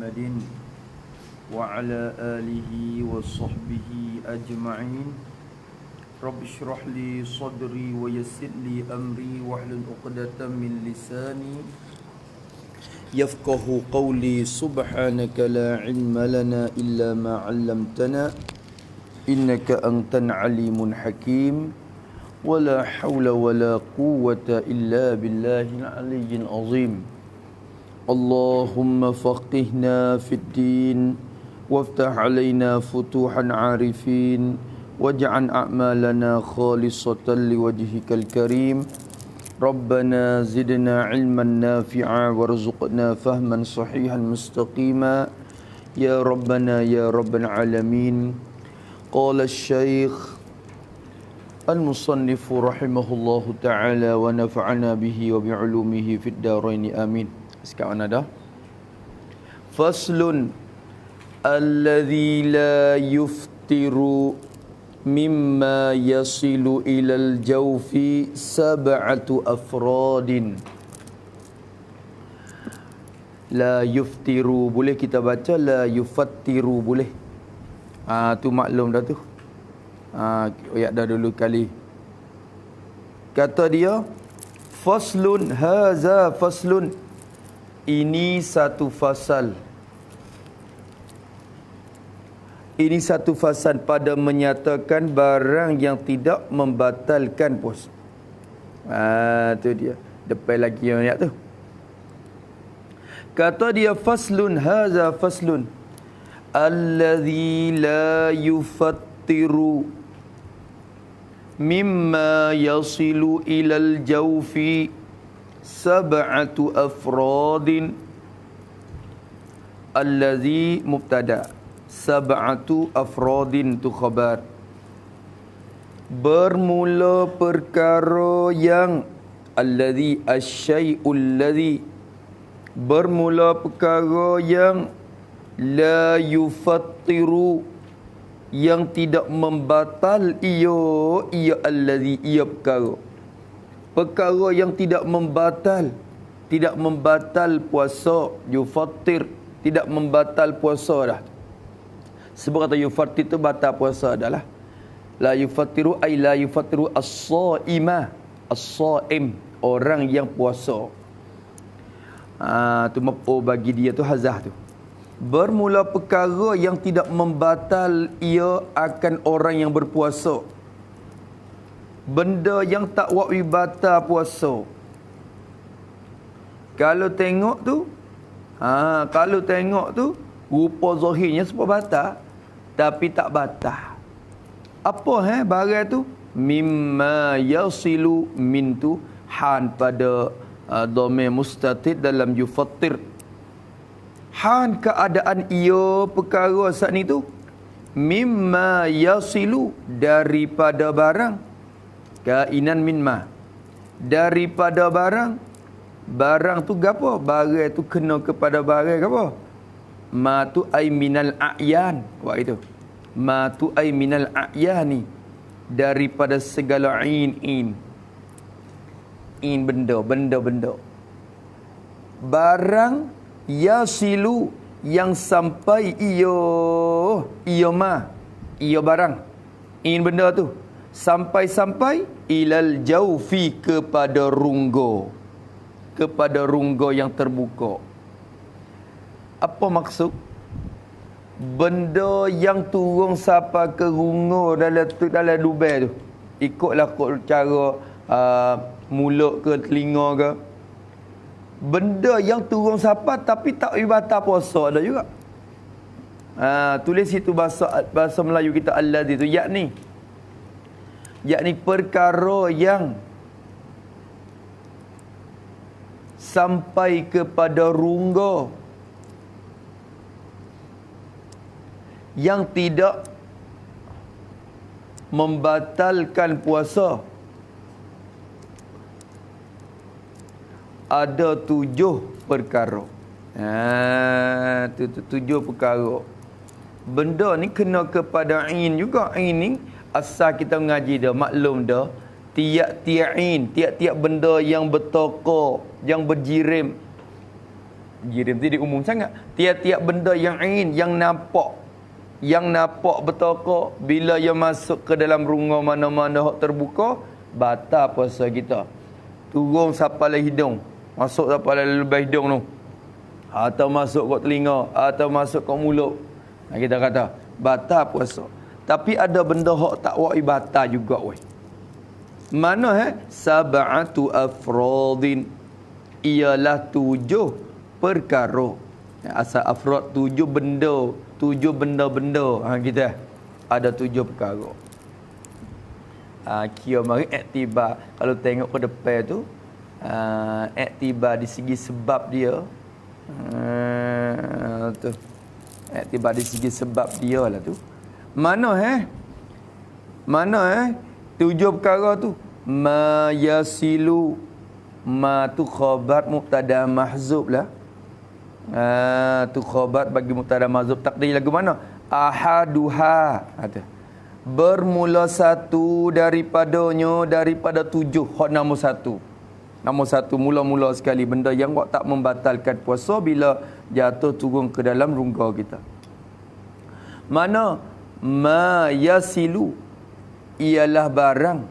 محمد وعلى آله وصحبه أجمعين. رب اشرح لي صدري ويسر لي أمري واحلل عقدة من لساني يفقه قولي. سبحانك لا علم لنا إلا ما علمتنا إنك أنت العليم الحكيم. ولا حول ولا قوة إلا بالله العلي العظيم. اللهم فقهنا في الدين وافتح علينا فتوح عارفين واجعل أعمالنا خالصة لوجهك الكريم. ربنا زدنا علما نافعا وارزقنا فهما صحيحا مستقيما يا ربنا يا رب العالمين. قال الشيخ المصنف رحمه الله تعالى ونفعنا به وبعلومه في الدارين آمين. Sekarang ada faslun alladhi la yuftiru mimma yasilu ilal jawfi sab'atu afradin. La yuftiru boleh kita baca, la yufattiru boleh. Tu maklum dah tu. Ayat dah dulu kali. Kata dia faslun, haza faslun, ini satu fasal. Ini satu fasal pada menyatakan barang yang tidak membatalkan puasa. Tu dia. Depan lagi yang ayat tu. Kata dia faslun, haza faslun alladhi la yufattiru mimma yasilu ilal jawfi sab'atu afradin. Allazi mubtada, sab'atu afradin tu khabar. Bermula perkara yang, allazi asyai'ul ladzi, bermula perkara yang la yufattiru, yang tidak membatal ia allazi, ia perkara yang tidak membatal puasa. Yufattir, tidak membatal puasa dah. Sebab kata yufattir tu batal puasa dah lah. La yufattiru ay la yufattiru as-saima, as-saim, orang yang puasa. Tu maf'ul bagi dia tu hazah tu. Bermula perkara yang tidak membatal ia akan orang yang berpuasa. Benda yang tak buat batal puasa. Kalau tengok tu, rupa zahirnya sebab batal, tapi tak batal. Apa barang tu? Mimma yasilu, min tu han pada dhamir mustatir dalam yufattir. Han keadaan ia perkara saat ni tu, mimma yasilu, daripada barang, kainan minma, daripada barang. Barang tu gapo? Barang tu kena kepada barang gapo? Ma tu ay minal a'yan. Wah itu. Ma tu ay minal a'yani, daripada segala in benda. Barang yasilu, yang sampai ia barang, in benda tu sampai ilal jaufi, kepada runggo yang terbuka. Apa maksud? Benda yang turun sampai ke runggo dalam dubai tu, ikutlah cara mulut ke telinga ke, benda yang turun sampai tapi tak batal puasa ada juga. Tulis situ bahasa Melayu kita allazi tu, yakni perkara yang sampai kepada rungga yang tidak membatalkan puasa. Ada 7 perkara. 7 perkara. Benda ni kena kepada ain juga. Ain ni asal kita mengaji dah, maklum dah. Tiap-tiap benda yang bertokok, yang berjirim, Jirim tu dia umum sangat. Tiap-tiap benda yang ain, yang nampak betul bila ia masuk ke dalam rungga mana-mana hak terbuka, batal puasa kita. Turun sampai hidung, masuk sampai lebih hidung tu. Atau masuk kat telinga, atau masuk kat mulut. Kita kata batal puasa. Tapi ada benda hak tak wak batal juga weh. Mana sab'atu afradin, ialah 7 perkara. Asal afrad 7 benda, 7 benda-benda. Kita ada 7 perkara. Kira mari iktibar kalau tengok ke depan tu, iktibar di segi sebab dia. Tu. Iktibar di segi sebab dia lah tu. Mana 7 perkara tu. Ma yasilu, ma tu khabar mubtada mahzub lah. Tu khabar bagi mubtada mahzub. Takdir lagu mana? Ahaduha. Bermula satu daripadanya, daripada 7. Hak nombor 1. Nombor 1 mula-mula sekali benda yang tak membatalkan puasa bila jatuh turun ke dalam rungga kita. Mana? Ma yasilu, ialah barang.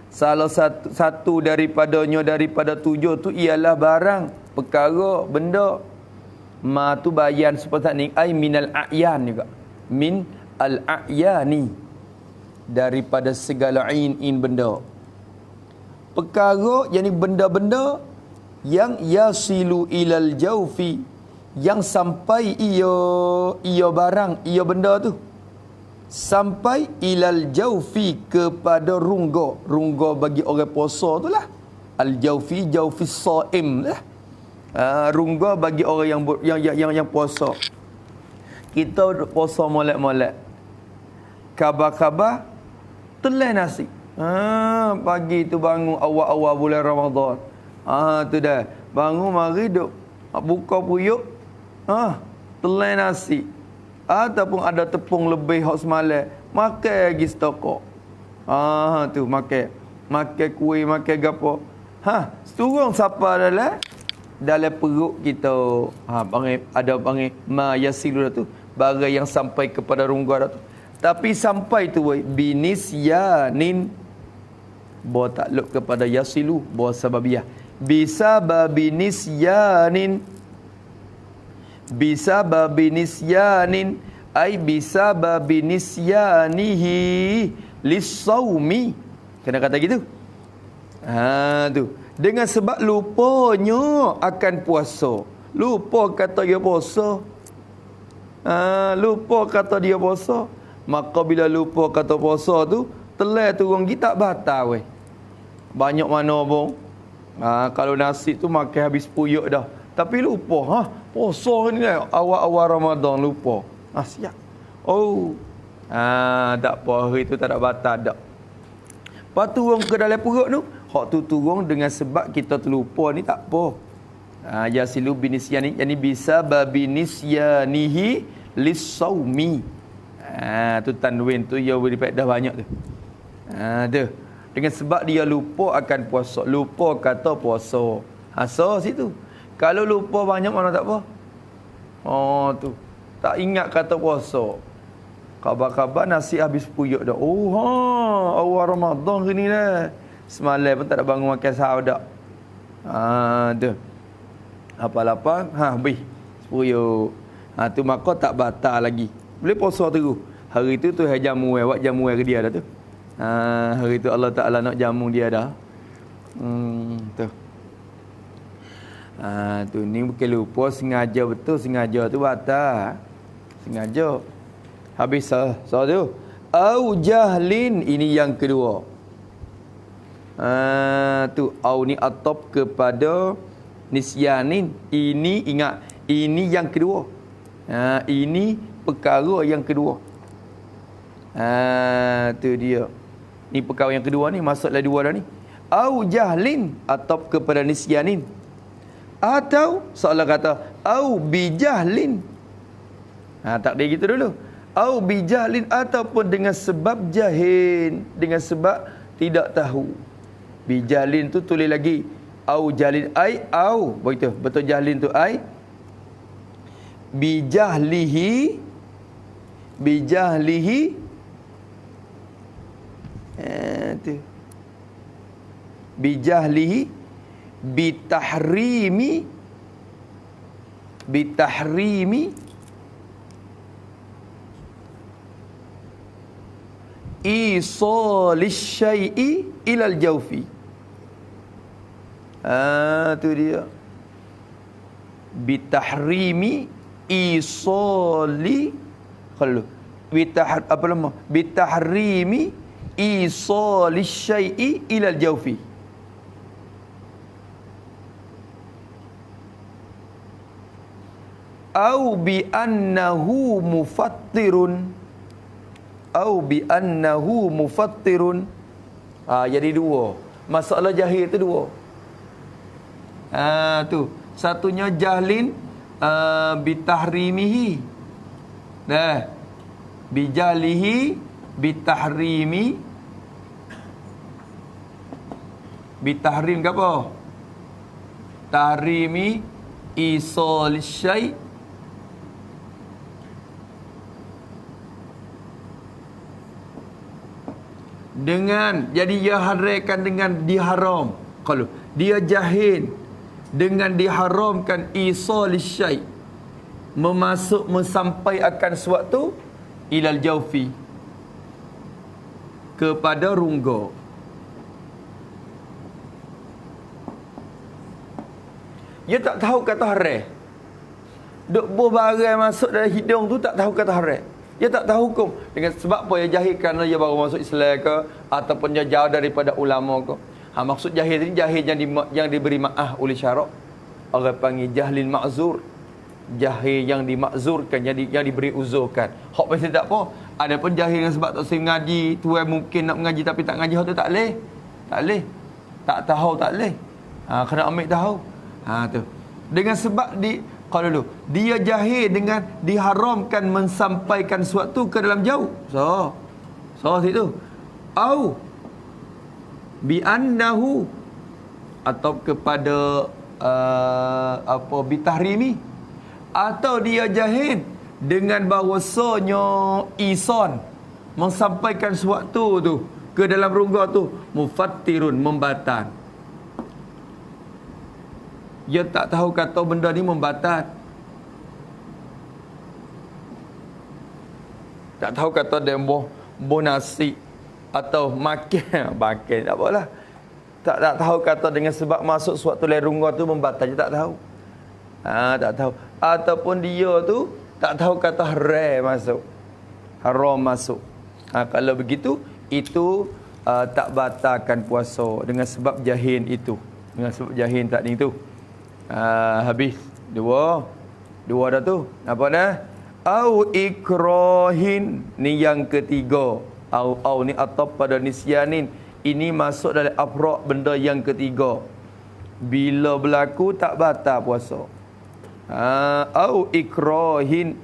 Salah satu daripadanya daripada 7 tu ialah barang, perkara, benda. Ma tu bayan seperti ni, ai minal a'yan juga. Min al-a'yani, daripada segala in benda. Perkara yakni benda-benda yang yasilu ilal jaufi, yang sampai ia barang, ia benda tu sampai ilal jaufi, kepada rungga bagi orang puasa tu lah. Al jaufi, jaufi shaim lah. Rungga bagi orang yang puasa. Kita puasa molek-molek, khabar-khabar telan nasi. Pagi tu bangun awal-awal bulan Ramadan. Tu dah bangun mari duk buka puyuk, telan nasi. Ataupun ada tepung lebih hak semalam, makan lagi stokok. Tu makan kuih, makan gapo. Turun siapa dalam perut kita. Panggil ma yasilu tu, barang yang sampai kepada rungga tu. Tapi sampai tu binisyanin, bawa takluk kepada yasilu, bawa sababiyah. Bisa babinisyanin, bisa babinisyanin, ai bisa babinisyanihi lissaumi. Kena kata gitu. Tu. Dengan sebab lupanya akan puasa. Lupa kata dia puasa. Lupa kata dia puasa. Maka bila lupa kata puasa tu, telah turun kita batal weh. Banyak mana pun. Kalau nasi tu makan habis puyuk dah. Tapi lupa, puasa ni awal-awal Ramadan lupa. Siap. Tak apa, hari tu tak ada batal dak. Lepas turun ke dalam perut tu, hak tu turun dengan sebab kita terlupa ni tak apa. Yasilu binisyani, yani bisa babinisyanihi lissaumi. Tu tanwin tu dia beri faedah banyak tu. Tu. Dengan sebab dia lupa akan puasa, lupa kata puasa. So situ. Kalau lupa banyak mana tak apa. Tu. Tak ingat kata puasa. Khabar-khabar nasi habis puyuk dah. Awal Ramadan ke ni dah. Semalam pun tak ada bangun makan sahur dak. Tu. Apa-apa, habis puyuk. Tu maka tak batal lagi. Boleh puasa terus. Hari tu jamu buat jamu ke dia dah tu. Hari tu Allah Ta'ala nak jamu dia dah. Tu. Tu ni bukan lupa, sengaja betul, sengaja tu batal. Sengaja. Habis so tu. Au jahlin, ini yang kedua. Tu au ni atop kepada nisyanin. Ini ingat, ini yang kedua. Ini perkara yang kedua. Tu dia. Ni perkara yang kedua ni, masuklah dua dah ni. Au jahlin, atop kepada nisyanin. Atau seolah kata au bijahlin. Tak dia gitu dulu. Au bijahlin, ataupun dengan sebab jahil, dengan sebab tidak tahu. Bijahlin tu tulis lagi au jahlin ai au. Begitu. Betul jahlin tu ai bijahlihi tu bijahlihi bitahrimi isalis syai'i ilal jawfi. Tu dia. Bitahrimi isali kalau apa nama? Bitahrimi isalis syai'i ilal jawfi. Au bi annahu mufattirun. Au bi annahu mufattirun. Jadi dua. Masalah jahil tu dua. Tu. Satunya jahlin bitahrimihi. Dah. Bijalihi bitahrimi. Bitahrim ke apa? Tahrimi isal syai'. Dengan jadi dia haramkan dengan diharam. Kalau dia jahil dengan diharamkan isal syai', mensampai akan sesuatu ilal jawfi, kepada rungga. Dia tak tahu kata haram. Duk buh barang masuk dalam hidung tu tak tahu kata haram. Dia tak tahu hukum. Dengan sebab apa dia jahil? Kerana dia baru masuk Islam ke, ataupun dia jauh daripada ulama ke. Maksud jahil ni jahil yang diberi maaf oleh syarak. Orang panggil jahlin ma'zur. Jahil yang dimakzurkan, yang diberi uzurkan. Hak pasti tak apa. Ada pun jahil yang sebab tak sering ngaji, tuan mungkin nak mengaji tapi tak ngaji, hak tu tak leh. Tak leh. Tak tahu tak leh. Kena ambil tahu. Tu. Dengan sebab kalau dulu dia jahil dengan diharamkan mensampaikan sesuatu ke dalam jauh. So situ. Au bi annahu, atau kepada bitahrimi, atau dia jahil dengan bahawasanya ison, mensampaikan sesuatu tu ke dalam rungga tu, mufattirun, membatal. Dia tak tahu kata benda ni membatal. Tak tahu kata dia boh nasi atau makan tak apalah. Tak tahu kata dengan sebab masuk suatu lerungga tu membatal, dia tak tahu. Tak tahu. Ataupun dia tu tak tahu kata haram masuk. Kalau begitu, itu tak batalkan puasa dengan sebab jahil itu. Dengan sebab jahil tak ni tu. Habis dua dah tu. Apa dah? Au ikrahin, ni yang ketiga. Au ni atau pada nisyanin, ini masuk dalam afraq, benda yang ketiga. Bila berlaku tak batal puasa. Au ikrahin,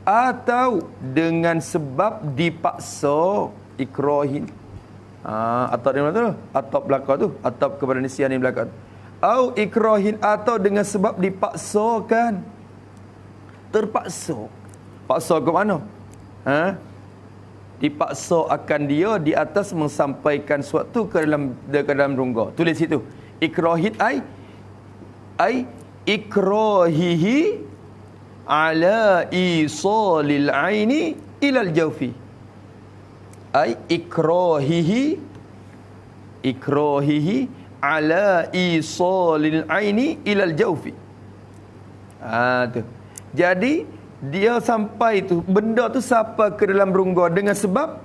atau dengan sebab dipaksa. Ikrahin, atau di mana tu? Atau belakang tu, atau kepada nisyanin belakang. Au ikrahin, atau dengan sebab dipaksakan. Terpaksa. Paksa ke mana? Dipaksa akan dia di atas mensampaikan sesuatu ke dalam rungga. Tulis situ. Ikrahin ai ikrahihi ala isalil aini ilal jawfi. Ai ikrahihi ala isalil aini ilal jawfi. Tu. Jadi dia sampai tu, benda tu sampai ke dalam rungga dengan sebab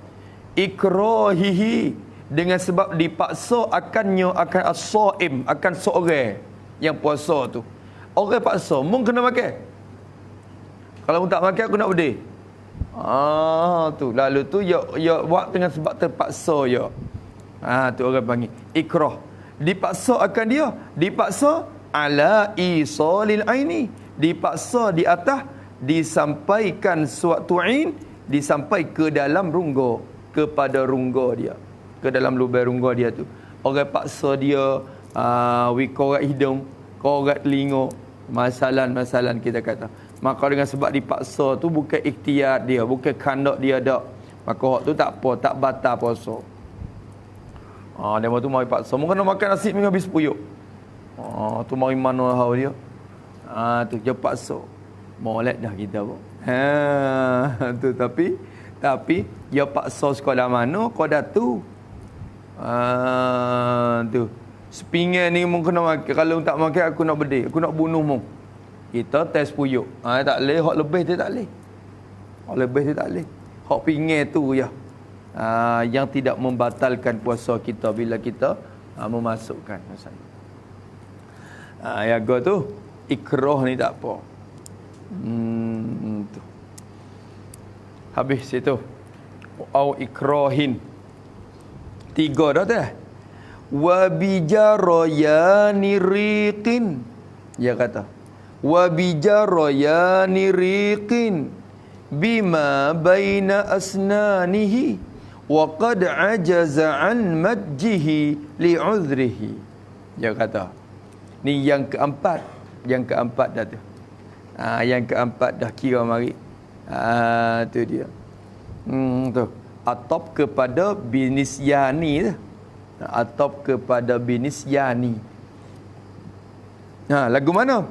ikrahihi, dengan sebab dipaksa akan as-saim, akan seorang yang puasa tu. Orang paksa, mung kena makan. Kalau mung tak makan, aku nak berdeh. Tu. Lalu tu, ya buat dengan sebab terpaksa, ya. Tu orang panggil ikrah. Dipaksa akan dia. Dipaksa ala isalil aini. Dipaksa di atas, disampaikan suatu ain, disampai ke dalam rungga, kepada rungga dia, ke dalam lubang rungga dia tu. Orang paksa dia korak hidung, korak telinga, masalan kita kata. Maka dengan sebab dipaksa tu bukan ikhtiar dia, bukan kandak dia dak. Maka hak tu tak apa, tak batal puasa. Dia tu mari paksa. Mungkin nak makan nasi dengan habis puyuk. Tu mari mana hau dia. Tu dia paksa. Molek dah kita pun. Tu tapi dia paksa sekolah mana kau dah tu. Tu. Sepinggan ni mungkin nak makan. Kalau tak makan aku nak bedil. Aku nak bunuh mu. Kita tes puyuk. Tak boleh. Hak lebih tu tak boleh. Hak lebih tu tak boleh. Hak pinggan tu ya. Yang tidak membatalkan puasa kita bila kita memasukkan maksudnya. Yang tu ikrah ni tak apa. Tu. Habis situ. Au ikrahin. 3 dah tu. Wa bijarayani riqin. Dia kata. Wa bijarayani riqin bima baina asnanihi wa qad ajaza an majjihi li'udhrihi. Dia kata. Ni yang keempat. Yang keempat dah tu. Yang keempat dah kira mari. Tu dia. Tu. Atop kepada binisyani tu. Atop kepada binisyani. Lagu mana?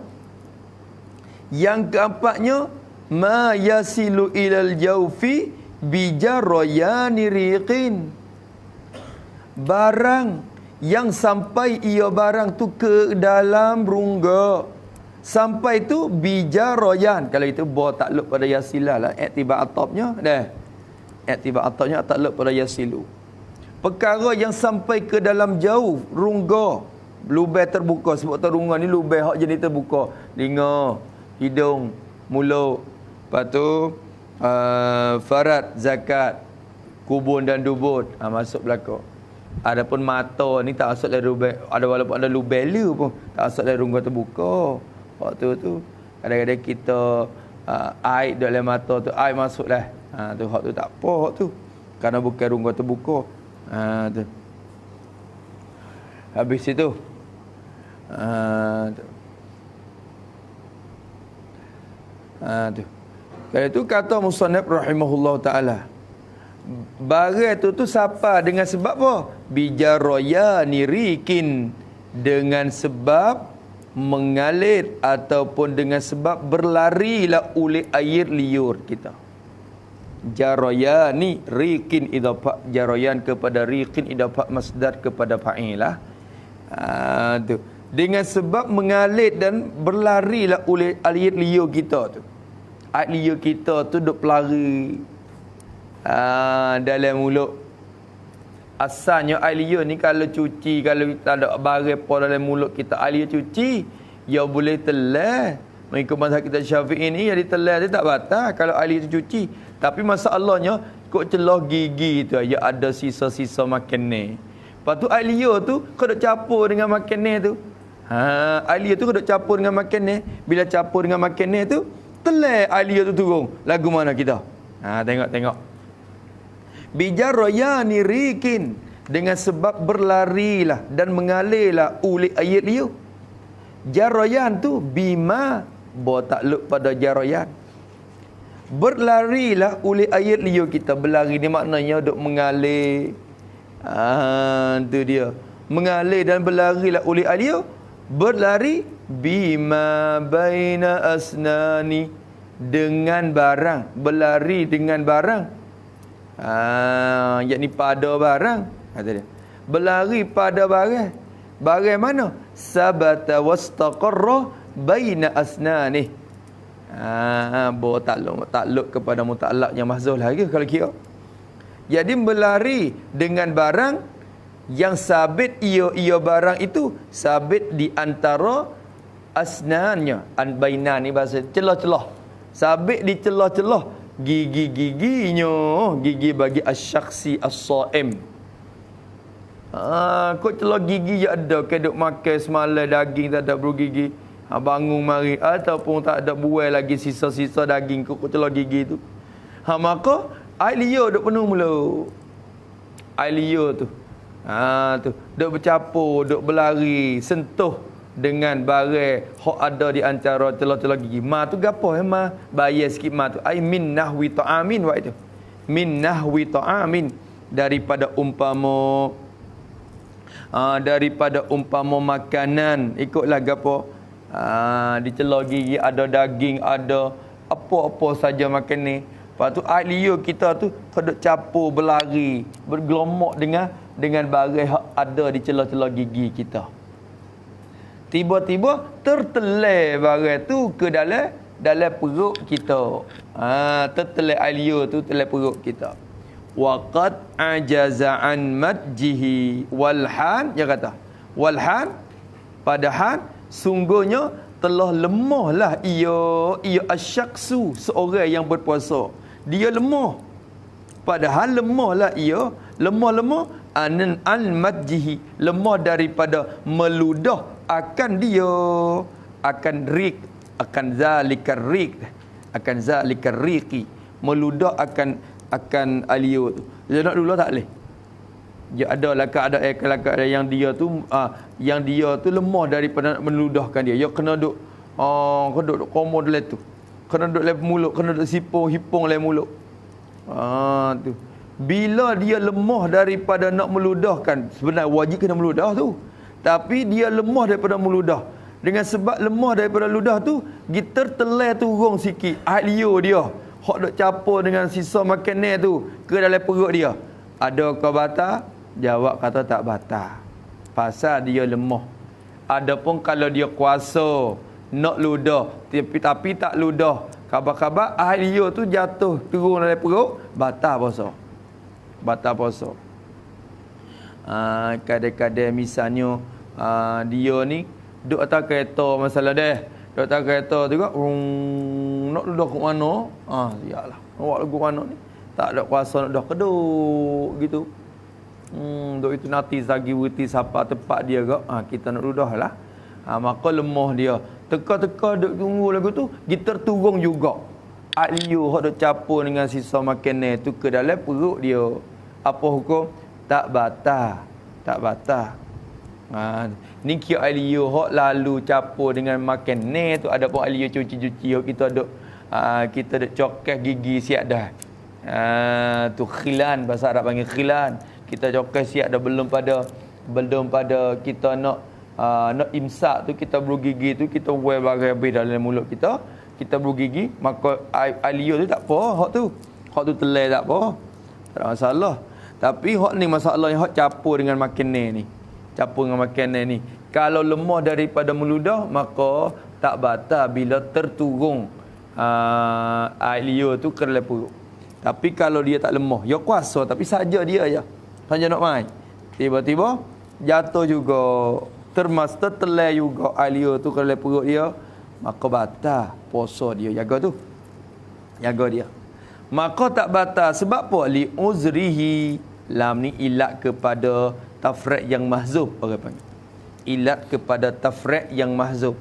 Yang keempatnya ma yasilu ilal jawfi bijarayani riqin. Barang yang sampai ia barang tu ke dalam rungga. Sampai tu bijarayan. Kalau itu ba takluk pada yasilah lah. Iktibar atopnya dah. Iktibar atopnya takluk pada yasilu. Perkara yang sampai ke dalam jauh rungga, lubang terbuka. Sebab tu rungga ni lubang hak jenis terbuka. Telinga, hidung, mulut. Lepas tu farad, zakat, kubun dan dubur masuk belakang. Adapun mata ni tak masuk dari lubang. Ada walaupun ada lubang le pun tak masuk dari rungga terbuka. Waktu tu kadang-kadang kita air dalam mata tu air masuklah. Tu hak tu tak apa hak tu. Kerana bukan rungga terbuka. Tu. Habis itu. Tu. Tu. Kalau itu kata musannaf rahimahullah taala. Barang tu siapa dengan sebab apa? Bijarayani rikin, dengan sebab mengalir ataupun dengan sebab berlarilah oleh air liur kita. Jarayani rikin idafah jarayan kepada rikin idafah masdar kepada fa'ilah. Tu. Dengan sebab mengalir dan berlarilah oleh air liur kita tu. Air liur kita tu duk pelari dalam mulut. Asalnya air liur ni kalau cuci, kalau tak ada barang apa dalam mulut kita, air liur cuci, ya boleh telan. Mengikut mazhab kita Syafi'i ni, jadi telan dia tak batal kalau air liur tu cuci. Tapi masalahnya, kok celah gigi tu, ya ada sisa-sisa makanan. Lepas tu air liur tu, kau duk campur dengan makanan tu. Air liur tu kau duk campur dengan makanan. Bila campur dengan makanan tu, telan air liur tu turun. Lagu mana kita? Tengok. Bijarayani rikin, dengan sebab berlarilah dan mengalirlah oleh air liur. Jarayan tu bima, bawa takluk pada jarayan. Berlarilah oleh air liur kita. Berlari ni maknanya duk mengalir. Tu dia. Mengalir dan berlarilah oleh air liur. Berlari bima baina asnani, dengan barang. Berlari dengan barang. Yakni pada barang. Kata dia. Berlari pada barang. Barang mana? Sabata wastaqarra baina asnani. Bawa takluk kepada muta'allaq yang mahzul lagi kalau kira. Jadi berlari dengan barang yang sabit, ia barang itu sabit di antara asnannya. Bainan ni bahasa celah-celah. Sabit di celah-celah gigi-giginya. Gigi bagi asyaksi as-saim. Kok celah gigi je ada. Keduk makan semalam daging tak ada bergigi. Bangun mari ataupun tak ada buai lagi sisa-sisa daging kok celah gigi tu. Maka air liur duk penuh mulut. Air liur tu. Tu duk bercampur, duk berlari, sentuh dengan barang hok ada di antara celah-celah gigi. Ma tu gapo ma? Bayar sikit ma tu. Ai min nahwi ta'amin wa itu. Min nahwi ta'amin, daripada umpama makanan. Ikutlah gapo. Di celah gigi ada daging, ada apa-apa saja makan ni. Lepas tu air liur kita tu keduk capur, berlari, bergelomok dengan barang yang ada di celah-celah gigi kita. Tiba-tiba tertelai barang tu ke dalam perut kita. Tertelai air liur tu dalam perut kita. Waqad ajaza an madjihi walhan, dia kata. Walhan, padahal sungguhnya telah lemahlah ia asyaksu, seorang yang berpuasa. Dia lemah. Padahal lemahlah ia, lemah an madjihi, lemah daripada meludah akan dia, akan rik, akan zalikar riqi, meludah akan aliyut tu. Dia nak dulu tak boleh. Dia ada lakak yang dia tu lemah daripada nak meludahkan dia. Dia kena duk komo dalam tu. Kena duk dalam mulut, kena duk hipung dalam mulut. Tu. Bila dia lemah daripada nak meludahkan, sebenarnya wajib kena meludah tu. Tapi dia lemah daripada meludah. Dengan sebab lemah daripada ludah tu, gitar telai turun sikit air liur dia. Hok duk capur dengan sisa makanan tu ke dalam perut dia. Adakah batal? Jawab kata tak batal. Pasal dia lemah. Adapun kalau dia kuasa nak ludah tapi tak ludah, khabar-khabar air liur tu jatuh turun dalam perut, batal puasa. Batal puasa. Kadang-kadang misalnya dia ni duduk atas kereta masalah dia. Duduk atas kereta tu kan, nak ludah ke mana? Siaplah. Awak lagu mana ni? Tak ada kuasa nak dah keduk gitu. Duk itu nanti sagi wuti siapa tempat dia ke? Kita nak ludah lah. Maka lemah dia. Teka-teka duk tunggu lagu tu, kita turun juga. Air liur hok duk capur dengan sisa makanan tu ke dalam perut dia. Apa hukum? Tak batal. Tak batal. Ni kira air liur hok lalu capur dengan makanan tu. Ada pun air liur cuci-cuci hok kita duk cokeh gigi siap dah. Tu khilan, bahasa Arab panggil khilan. Kita cokeh siap dah, belum pada kita nak imsak tu, kita bergigi tu, kita buai barang habis dalam mulut kita bergigi, maka air liur tu tak apa, hok tu telai tak apa, tak ada masalah. Tapi hok ni masalah yang hok capur dengan makanan ni. Kalau lemah daripada meludah, maka tak batal bila terturung air liur tu ke dalam perut. Tapi kalau dia tak lemah, dia kuasa tapi saja dia je. Saja nak main. Tiba-tiba jatuh juga, tertelai juga air liur tu ke dalam perut dia, maka batal puasa dia. Jaga dia. Maka tak batal sebab apa? Li uzrihi. Lam ni ilat kepada tafriq yang mahzuf, orang panggil. Ilat kepada tafriq yang mahzuf.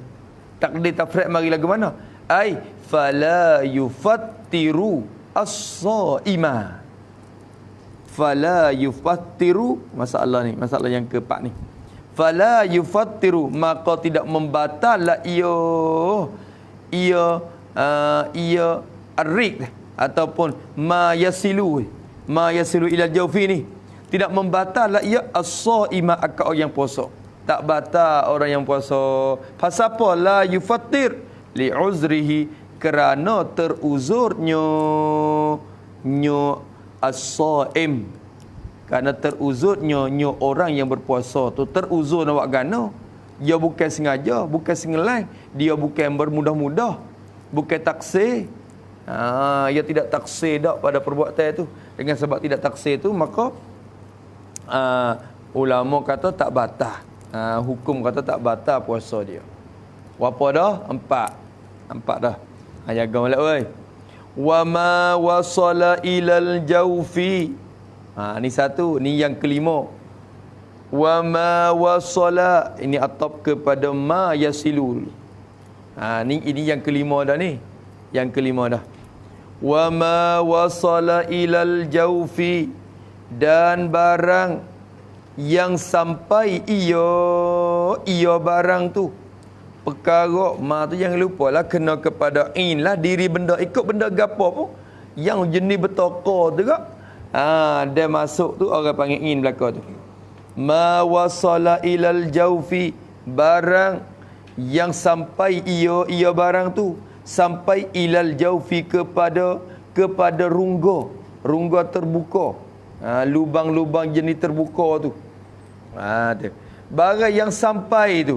Takdir tafriq mari lagu mana? Ai fala yufattiru as-saima. Fala yufattiru, masalah yang keempat ni. Fala yufattiru, maka tidak membatallah ia ar-riq ataupun ma yasilu ila jawfi ni. Tidak membatallah ia as-saima akal orang yang puasa. Tak batal orang yang puasa. Pasal apa? La yufattir li uzrihi, kerana teruzurnya as-saim. Kerana teruzurnya orang yang berpuasa tu, teruzur nak buat gana. Dia bukan sengaja, bukan sengelai, dia bukan bermudah-mudah, bukan taksir. Dia tidak taksir dak pada perbuatan tu. Dengan sebab tidak taksir tu, maka ulama kata tak batal. Hukum kata tak batal puasa dia. Berapa dah? Empat dah. Jaga molek oi. Wa ma wasala ilal jawfi. Ni satu, ni yang kelima. Wa ma wasala, ini atap kepada ma yasilul. Ini yang kelima dah ni. Yang kelima dah. Wa ma wasala ilal jawfi, dan barang yang sampai ia barang tu perkara ma tu jangan lupalah kena kepada in lah, diri benda, ikut benda gapo pun yang jenis bertokar tu kak. Dia masuk tu orang panggil in belaka tu. Ma wasala ilal jaufi, barang yang sampai ia barang tu sampai ilal jaufi kepada rungga terbuka. Lubang-lubang jenis terbuka tu. Tu. Barang yang sampai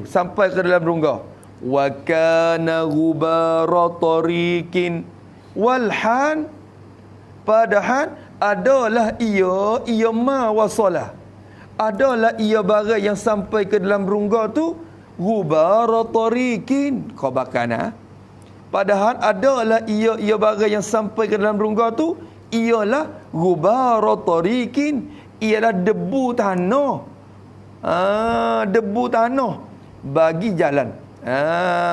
ke dalam rungga. Wa kana ghubara tariqin walhan, padahal adalah ia ma wasalah, adalah ia barang yang sampai ke dalam rungga tu ghubara tariqin khabakana, padahal adalah ia barang yang sampai ke dalam rungga tu ialah ghubara tariqin, ialah debu tanah. Debu tanah bagi jalan.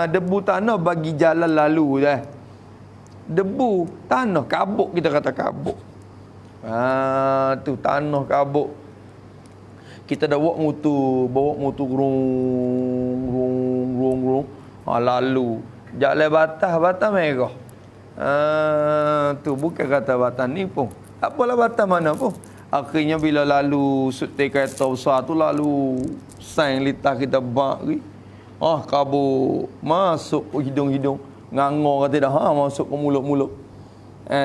Debu tanah bagi jalan lalu dah. Debu tanah kabuk, kita kata kabuk. Tu tanah kabuk. Kita dah bawa motor rung lalu jalan batas merah. Tu bukan kata batas ni pun. Tak apalah batas mana pun. Akhirnya bila lalu setir kereta besar tu lalu saing litas kita bak ni. Kabut masuk ke hidung-hidung. Ngangor kata dah masuk ke mulut-mulut.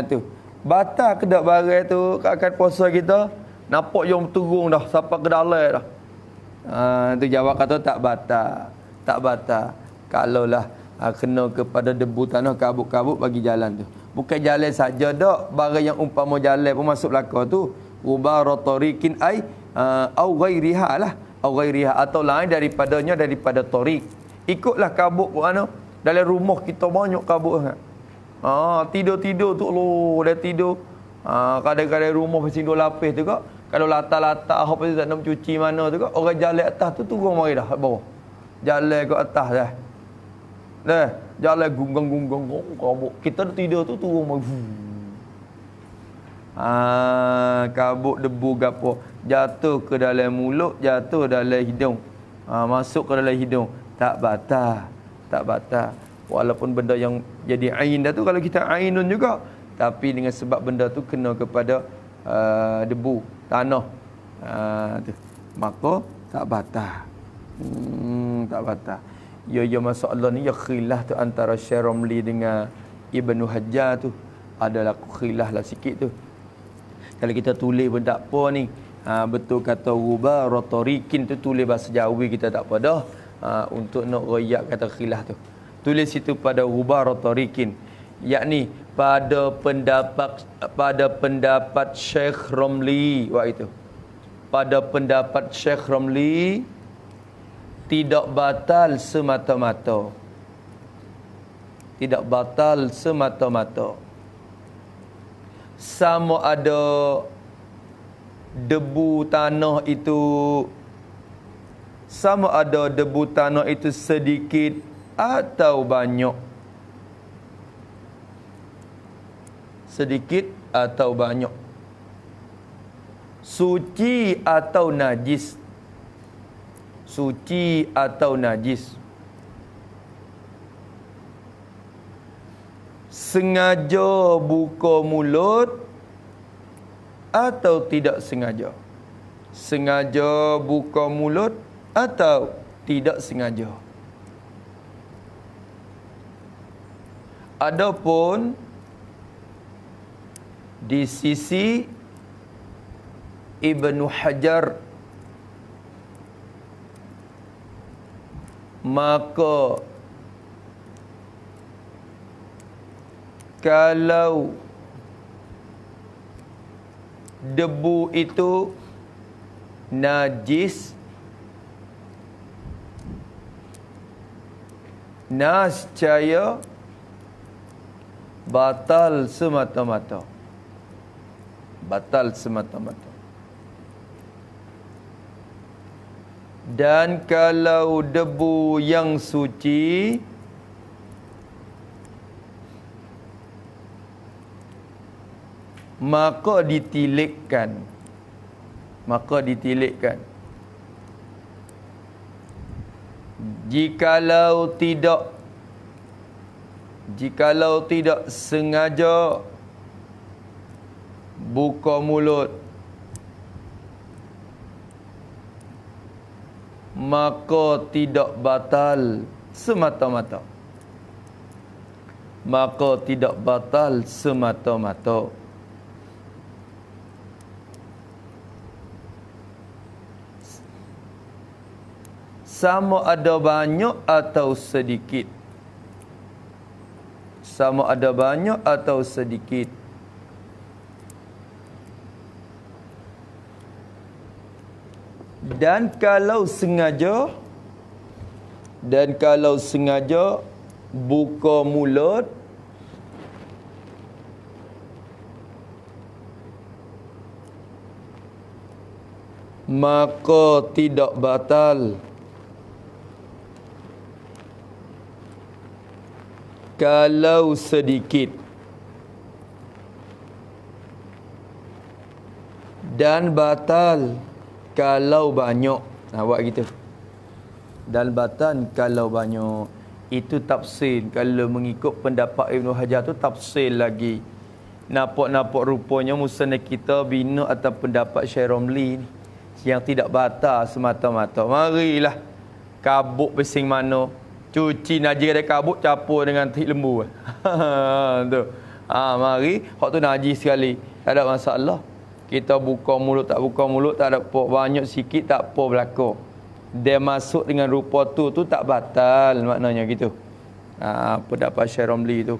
Tu. Batal ke dak barang tu kat puasa kita. Nampak jom turun dah sampai ke dalam dah. Tu jawab kata tak batal. Tak batal. Kalaulah kena kepada debu tanah kabut-kabut bagi jalan tu. Bukan jalan saja dak, barang yang umpama jalan pun masuk belaka tu. Ghubara tariqin ai au ghairiha lah. Au ghairiha atau lain daripada tariq. Ikutlah kabut mana dalam rumah kita banyak kabut kan. Tidur tu dah tidur. Kadang-kadang rumah pasal dua lapis tu kak. Kalau latar-latar apa tu tak nak cuci mana tu kak. Orang jalan atas tu turun mari dah bawah. Jalan ke atas dah. Jalan gunggang kabut. Kita tidur tu turun mari. Kabut debu gapo jatuh ke dalam mulut, jatuh dalam hidung. Masuk ke dalam hidung. Tak batal. Walaupun benda yang jadi ain dah tu, kalau kita ainun juga, tapi dengan sebab benda tu kena kepada debu tanah, tu maka tak batal. Tak batal. Ya masalah ni ya khilaf tu antara Syekh Ramli dengan Ibnu Hajar tu, adalah khilaf lah sikit tu. Kalau kita tulis pun tak apa ni. Betul kata ghubara tariqin tu tulis bahasa Jawi kita tak apa dah. Untuk nak royak kata khilaf tu. Tulis situ pada ghubara tariqin. Yakni pada pendapat Syekh Ramli waktu itu. Pada pendapat Syekh Ramli tidak batal semata-mata. Tidak batal semata-mata. Sama ada debu tanah itu sedikit atau banyak. Sedikit atau banyak. Suci atau najis. Suci atau najis. Sengaja buka mulut atau tidak sengaja. Sengaja buka mulut atau tidak sengaja. Adapun di sisi Ibnu Hajar, maka kalau debu itu najis, nascaya batal semata-mata. Batal semata-mata. Dan kalau debu yang suci, maka ditilikkan. Jikalau tidak sengaja buka mulut, maka tidak batal semata-mata. Maka tidak batal semata-mata. Sama ada banyak atau sedikit. Sama ada banyak atau sedikit. Dan kalau sengaja buka mulut, maka tidak batal. Kalau sedikit. Dan batal kalau banyak. Buat gitu. Dan batal kalau banyak. Itu tafsir. Kalau mengikut pendapat Ibn Hajar tu tafsir lagi. Nampak rupanya musnad kita bina atas pendapat Syekh Romli ni, yang tidak batal semata-mata. Marilah kabut pesing mana. Cuci najis ada kabut, campur dengan tik lembu. Tu. Mari, hak tu najis sekali. Tak ada masalah. Kita buka mulut, tak buka mulut, tak ada apa. Banyak sikit, tak apa berlaku. Dia masuk dengan rupa tu tak batal. Maknanya gitu. Pendapat Syekh Romli tu.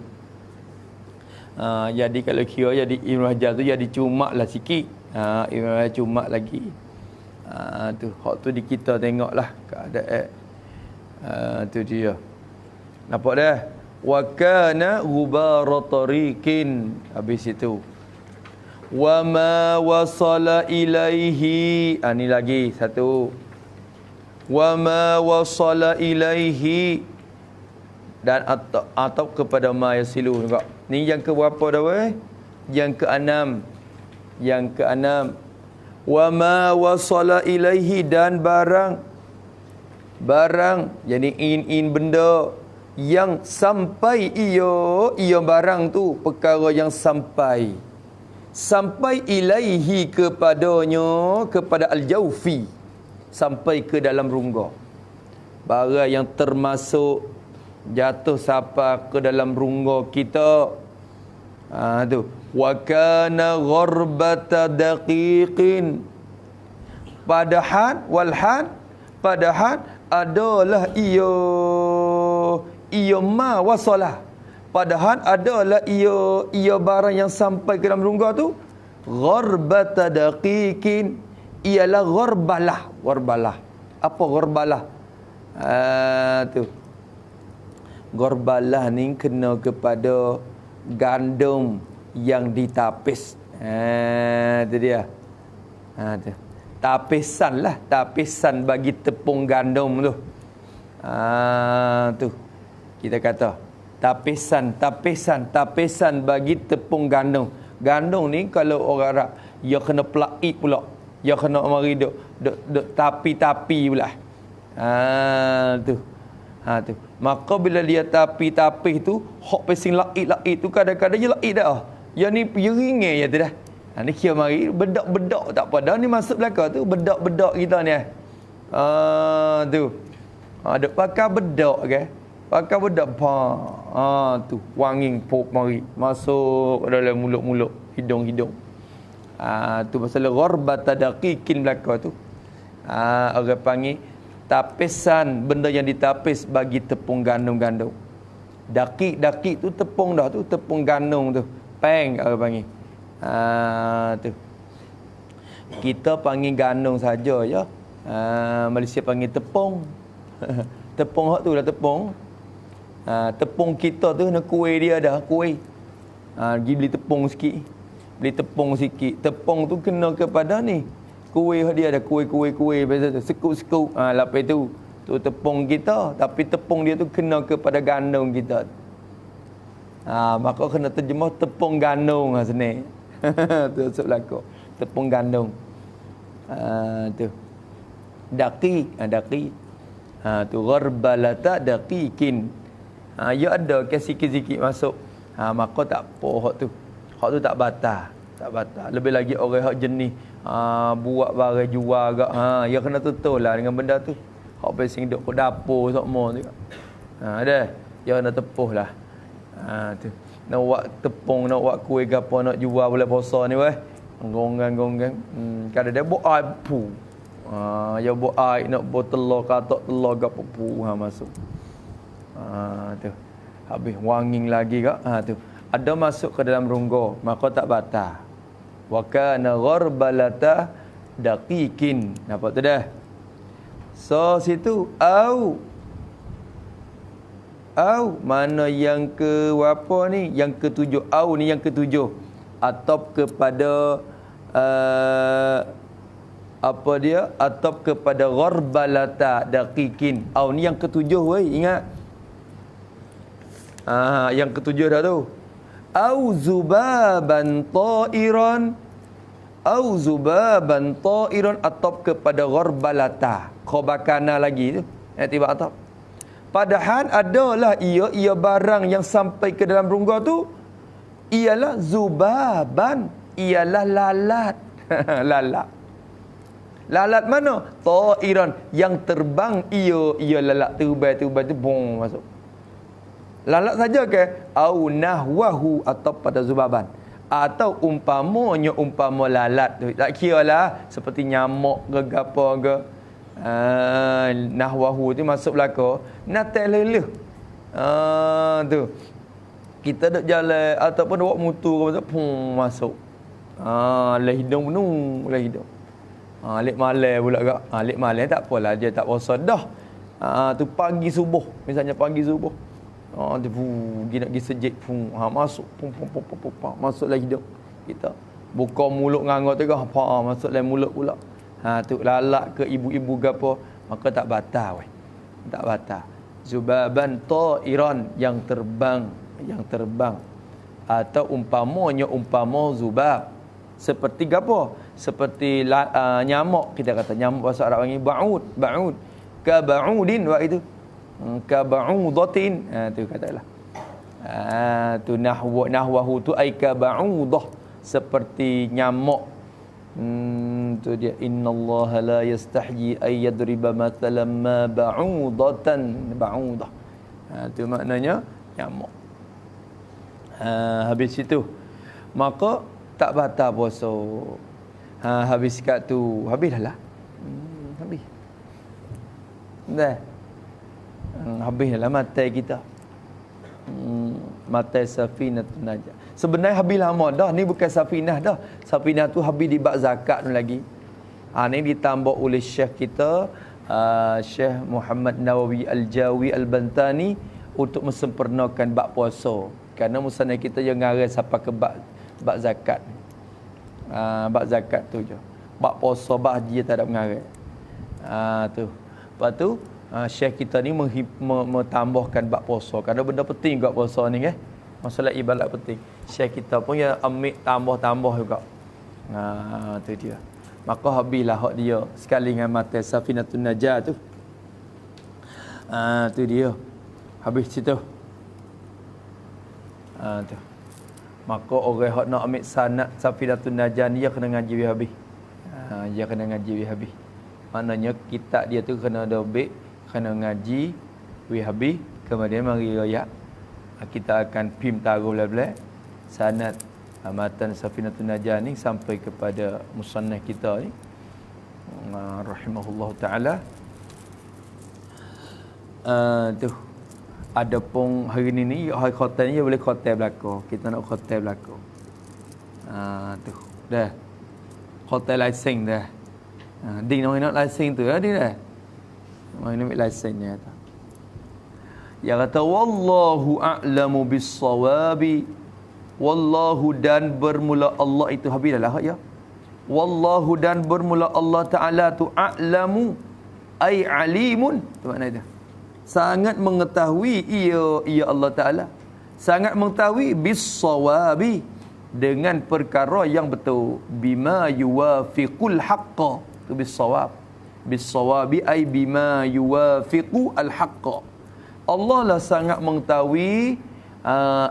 Jadi kalau kira jadi Ibn Hajar tu jadi cuma lah sikit. Ibn Hajar cuma lagi. Tu. Hak tu di kita tengoklah keadaan. Tu dia. Nampak dah? Wa kana ghubara tariqin. Habis itu. Wa ma wasala ilaihi. Ni lagi satu. Wa ma wasala ilaihi. Dan atau kepada ma yasilu juga. Ni yang ke berapa dah weh? Yang ke-6. Yang ke-6. Wa ma wasala ilaihi, dan barang, jadi in benda yang sampai ia barang tu, perkara yang sampai ilaihi kepadanya, kepada al-jawfi, sampai ke dalam rongga. Barang yang termasuk jatuh sampai ke dalam rongga kita. Tu wa kana gharbata daqiqin, padahal adalah ia ma wasalah, padahal adalah ia barang yang sampai ke dalam rongga tu gharbata daqiqin, ialah gharbalah. Apa gharbalah? Tu gharbalah ni kena kepada gandum yang ditapis. Tu dia. Tu tapisan bagi tepung gandum tu. Tu kita kata tapisan bagi tepung gandum. Gandum ni kalau orang Arab, dia kena pelait pula, dia kena mari duk tapi pula. Tu. Tu. Maka bila dia tapi tu, hok pesing lait tu kadang-kadang je lait dah. Yang ni ringin je tu dah. Ni kira mari bedak-bedak tak pada ni masuk belakang tu, bedak-bedak kita ni. Tu. Duk pakai bedak ke? Pakai bedak tu wanging pop mari masuk dalam mulut-mulut, hidung-hidung. Tu pasal gharbata daqiqin belakang tu. Orang panggil tapisan, benda yang ditapis bagi tepung gandum. Dakik tu tepung dah tu, tepung gandum tu. Peng orang panggil. Tu. Kita panggil gandum saja ya. Malaysia panggil tepung. Tepung hak tu lah tepung. Tepung kita tu nak kuih dia dah, kuih. Pergi beli tepung sikit. Tepung tu kena kepada ni. Kuih dia ada kuih biasa tu. Sekuk. Lepas tu tepung kita, tapi tepung dia tu kena kepada gandum kita. Maka kena terjemah tepung gandum sini. Tu sebab laku. Tepung gandum. Tu. Daqi. Tu gharbalata daqiqin. Ya ada ke sikit-sikit masuk. Maka tak apa hak tu. Hak tu tak batal. Tak batal. Lebih lagi orang hak jenis buat barang jual agak. Ya kena tutup lah dengan benda tu. Hak pasing duk kat dapur sokmo tu. Ada. Ya kena tepuh lah. Tu. Nak buat tepung, nak buat kuih ke apa nak jual bulan puasa ni weh. Gonggang. Kadang dia buat air pu. Ya buat air nak buat telur, katak telur ke apa pu masuk. Tu. Habis wanging lagi ke? Tu. Ada masuk ke dalam rongga, maka tak batal. Wa kana gharbalata daqiqin. Nampak tu dah? So situ au mana yang ke apa ni? Yang ketujuh. Au ni yang ketujuh. Atop kepada apa dia? Atop kepada gharbalata daqiqin. Au ni yang ketujuh weh, ingat. Yang ketujuh dah tu. Au zubaban ta'iran. Au zubaban ta'iran atop kepada gharbalata. Khabakana lagi tu. Tiba atop. Padahal adalah ia barang yang sampai ke dalam rongga tu ialah zubaban, ialah lalat. Lalat mana? Ta'iran, yang terbang ia lalat terbang tu bong masuk. Lalat saja ke? Au nahwahu atau pada zubaban. Atau umpamanya lalat tu. Tak kira lah seperti nyamuk ke apa ke. Nahwahu tu masuk belaka. Natal leleh. Tu. Kita duk jalan ataupun buat motor ke masuk. Lah hidung penuh, lah hidung. Alik malam pula gak. Alik malam tak apalah, dia tak puasa dah. Tu pagi subuh, misalnya pagi subuh. Dia nak pergi sejik masuk masuklah hidung kita. Buka mulut ngangat tu masuklah mulut pula. Tu lalak ke ibu-ibu gapo, maka tak batal weh. Tak batal. Zubaban ta'iran, yang terbang. Atau umpama zubab. Seperti gapo? Seperti nyamuk, kita kata nyamuk bahasa Arab panggil ba'ud. Ka ba'udin wa itu. Ka ba'udatin. Tu katalah. Tu nahwahu tu ai ka ba'udah, seperti nyamuk. Tu dia, innallaha la yastahyi ay yadriba mathalan ma ba'udatan ba'udah. Tu maknanya nyamuk. Habis itu maka tak batal puasa. Habis kat tu, habis dah lah. Habis. Dah. Habis dah lah mata kita. Mata Safinatun Najah. Sebenarnya habis lama dah. Ni bukan Safinah dah. Safinah tu habis di bab zakat tu lagi. Ni ditambah oleh Syekh kita, Syekh Muhammad Nawawi Al-Jawi Al-Bantani, untuk mensempurnakan bab puasa. Kerana musnah kita yang ngarang sampai ke bab zakat. Bab zakat tu je. Bab puasa, bab haji tak ada mengarang. Tu. Lepas tu Syekh kita ni mentambahkan bab puasa. Kerana benda penting kat puasa ni kan. Masalah ibadat penting. Syekh kita pun ya ambil tambah-tambah juga. Tu dia. Maka habislah hak dia sekali dengan mata Safinatun Najah tu. Tu dia. Habis situ. Tu. Maka orang hak nak ambil sanad Safinatun Najah ni dia kena ngaji habis. Dia kena ngaji habis. Maknanya kitab dia tu kena ada baik, kena ngaji habis, kemudian mari royak. Kita akan pim taruh belah-belah sanad matan Safinatun Najah ni sampai kepada musannaf kita ni, rahimahullah taala. Tu adapun hari ni hari khotam ni dia boleh khotam belaka. Kita nak khotam belaka. Tu dah khotam lesen dah. Ding nak lesen tu dia dah. Mai nak lesen dia kata. Ya kata wallahu a'lamu bis-shawabi. Wallahu, dan bermula Allah itu habis dah ya. Wallahu, dan bermula Allah Taala tu a'lamu ai alimun. Tu makna dia. Sangat mengetahui ia Allah Taala. Sangat mengetahui bis-shawabi, dengan perkara yang betul. Bima yuwafiqul haqqa. Tu bis-shawab. Bis-sawabi ay bima yuwafiqu al-haqqa. Allah lah sangat mengetahui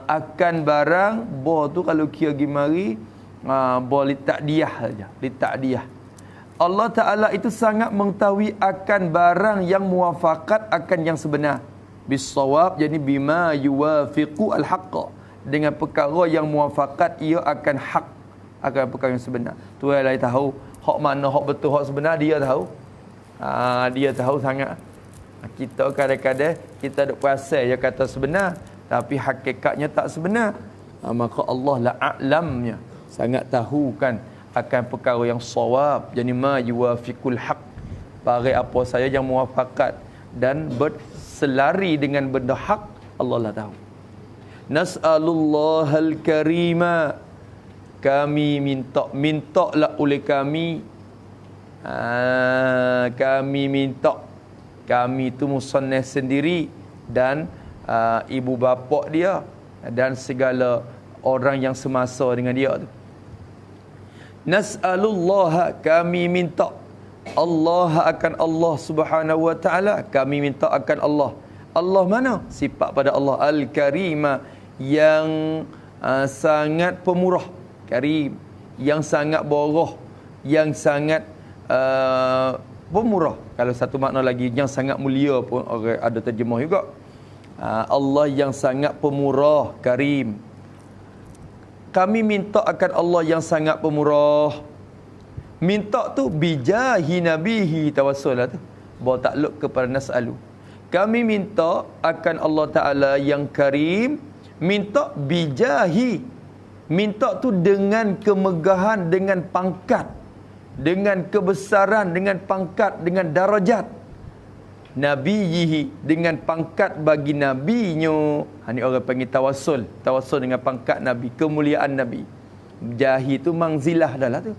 akan barang bo tu kalau kira gimari bo li takdiyah saja, li takdiyah. Allah Taala itu sangat mengetahui akan barang yang muwafaqat akan yang sebenar. Bis-sawab jadi bima yuwafiqu al-haqqa, dengan perkara yang muwafaqat ia akan hak, akan perkara yang sebenar. Tuhan lah tahu hak mana hak betul hak sebenar, dia tahu. Dia tahu sangat. Kita kadang-kadang kita duk perasan dia kata sebenar, tapi hakikatnya tak sebenar. Maka Allah la a'lamnya, sangat tahu kan akan perkara yang sawab, jadi ma yuwafiqul haq, bagi apa saya yang muwafaqat dan berselari dengan benda hak, Allah lah tahu. Nas'alullahal karima, kami mintalah oleh kami, kami minta, kami itu musannaf sendiri dan ibu bapa dia dan segala orang yang semasa dengan dia tu. Nas'alullah, kami minta Allah akan Allah Subhanahu wa taala, kami minta akan Allah. Allah mana? Sifat pada Allah Al-Karima, yang sangat pemurah, karim, yang sangat borah, yang sangat pemurah. Kalau satu makna lagi, yang sangat mulia pun orang ada terjemah juga. Allah yang sangat pemurah, karim. Kami minta akan Allah yang sangat pemurah. Minta tu bijahi nabihi, tawassul lah tu. Bawa takluk kepada nas'alu. Kami minta akan Allah Ta'ala yang karim. Minta bijahi. Minta tu dengan kemegahan, dengan pangkat, dengan kebesaran, dengan pangkat, dengan darajat. Nabiyihi, dengan pangkat bagi nabinya. Ini orang panggil tawassul. Tawassul dengan pangkat Nabi, kemuliaan Nabi. Jahi tu mangzilah dah lah tu.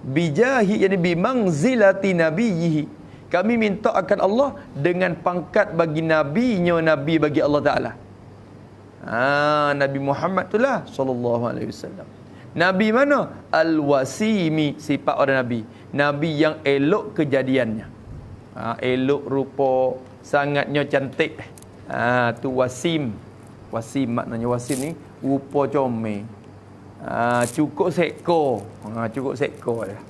Bijahi, yani bimangzilati nabiyihi. Kami minta akan Allah dengan pangkat bagi nabinya, Nabi bagi Allah Ta'ala. Nabi Muhammad tu lah sallallahu alaihi wasallam. Nabi mana? Al-wasimi, sifat orang Nabi. Nabi yang elok kejadiannya. Elok rupa, sangatnya cantik. Tu wasim. Wasim maknanya wasim ni rupa comel. Cukup seekor. Cukup seekor dah.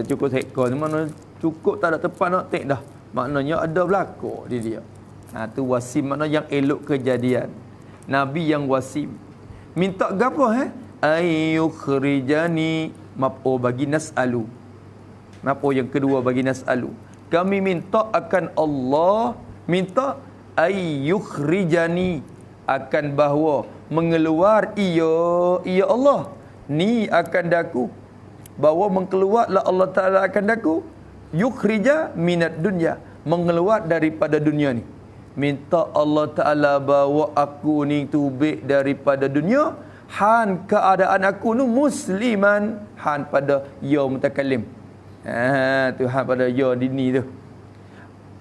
Cukup seekor ni mana cukup tak ada tempat nak tek dah. Maknanya ada belakang di dia. Tu wasim makna yang elok kejadian. Nabi yang wasim. Minta gapo ayyukhrijani, mapo bagi nas'alu. Mapo yang kedua bagi nas'alu. Kami minta akan Allah, minta ayyukhrijani, akan bahawa mengeluar ia Allah ni akan daku, bahawa mengeluarlah Allah Ta'ala akan daku, yukhrija minat dunya, mengeluar daripada dunia ni. Minta Allah Ta'ala bawa aku ni tubik daripada dunia, han keadaan aku ni musliman, han pada ya mutakalim. Tu han pada ya dini tu.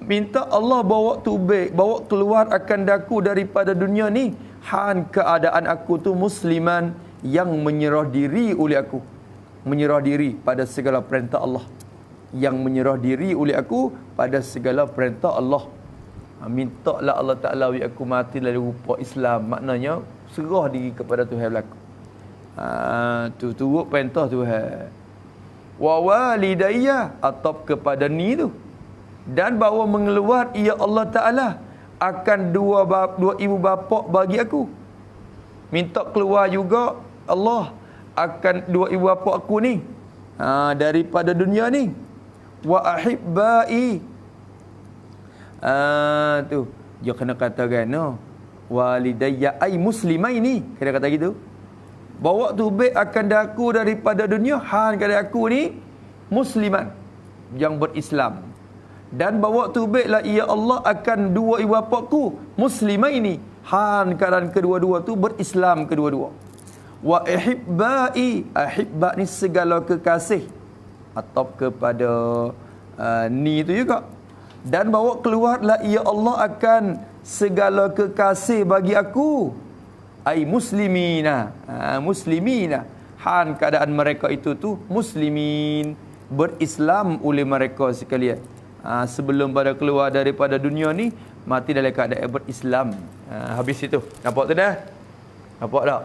Minta Allah bawa tubik, bawa keluar akan daku daripada dunia ni, han keadaan aku tu musliman, yang menyerah diri oleh aku, menyerah diri pada segala perintah Allah, yang menyerah diri oleh aku pada segala perintah Allah. Mintalah Allah Ta'ala bagi aku mati dalam rupa Islam, maknanya serah diri kepada Tuhan berlaku. Tu turut perintah Tuhan. Wa walidayya, atau kepada ni tu, dan bahawa mengeluar ia Allah Ta'ala akan dua ibu bapa bagi aku. Minta keluar juga Allah akan dua ibu bapa aku ni daripada dunia ni. Wa ahibbai, tu dia kena katakan walidayya ai muslimaini, kena kata gitu. Bawa tubik akan daku daripada dunia, han kepada aku ni musliman, yang berislam. Dan bawa tubiklah ia Allah akan dua ibu bapaku muslimaini, han keadaan kedua-dua tu berislam kedua-dua. Wa ihibbai, ahibba ni segala kekasih, atau kepada ni tu juga. Dan bawa keluarlah ia Allah akan segala kekasih bagi aku, ai muslimina, muslimina, Han keadaan mereka itu tu muslimin, berislam oleh mereka sekalian. Sebelum pada keluar daripada dunia ni, mati dalam keadaan berislam. Habis itu. Nampak tu dah? Nampak tak?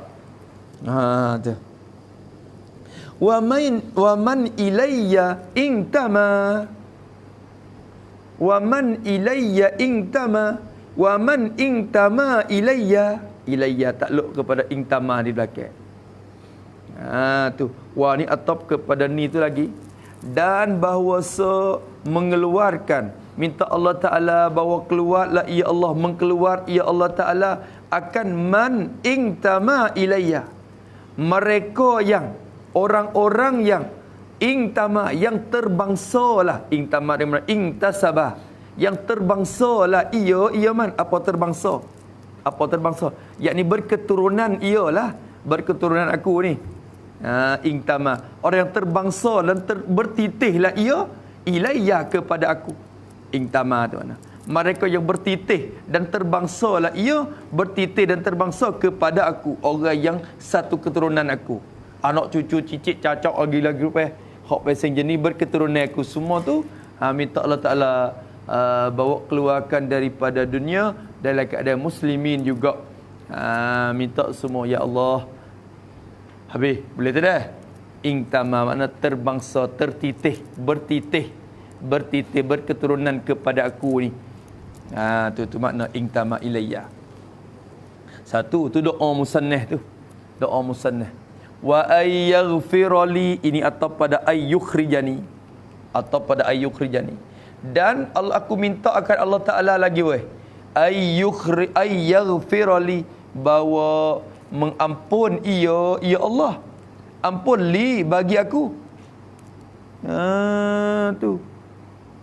Tu. Wa man ilayya intama. Wa man ilayya intama. Wa man intama ilayya. Ilayya takluk kepada intama di belakang. Tu. Wa ni atop kepada ni tu lagi. Dan bahawa mengeluarkan, minta Allah Ta'ala bahawa keluarlah ya Allah, mengkeluar ya Allah Ta'ala akan man intama ilayya, mereka yang orang-orang yang intama, yang terbangsalah, intama dengan intasabah, yang terbangsalah ia man, apa terbangsa, yakni berketurunan ialah berketurunan aku ni. Intama, orang yang terbangsa dan bertitihlah ia ilayya kepada aku. Intama tu mana? Mereka yang bertitih dan terbangsalah ia, bertitih dan terbangsa kepada aku, orang yang satu keturunan aku. Anak cucu cicit cacak lagi hak pasang jenis berketurunan aku semua tu, minta Allah Taala bawa keluarkan daripada dunia dalam keadaan muslimin juga. Minta semua ya Allah. Habis, boleh tak dah? Intama makna terbangsa, tertitih, bertitih, berketurunan kepada aku ni. Tu makna intama ilayya. Satu tu doa musannah tu. Doa musannah. Wa ayyaghfirali, ini atau pada ayyukhrijani. Atau pada ayyukhrijani. Dan Allah, aku minta akan Allah Ta'ala lagi weh. Ayyaghfirali, bahawa mengampun ia, ya Allah, ampun li bagi aku. Tu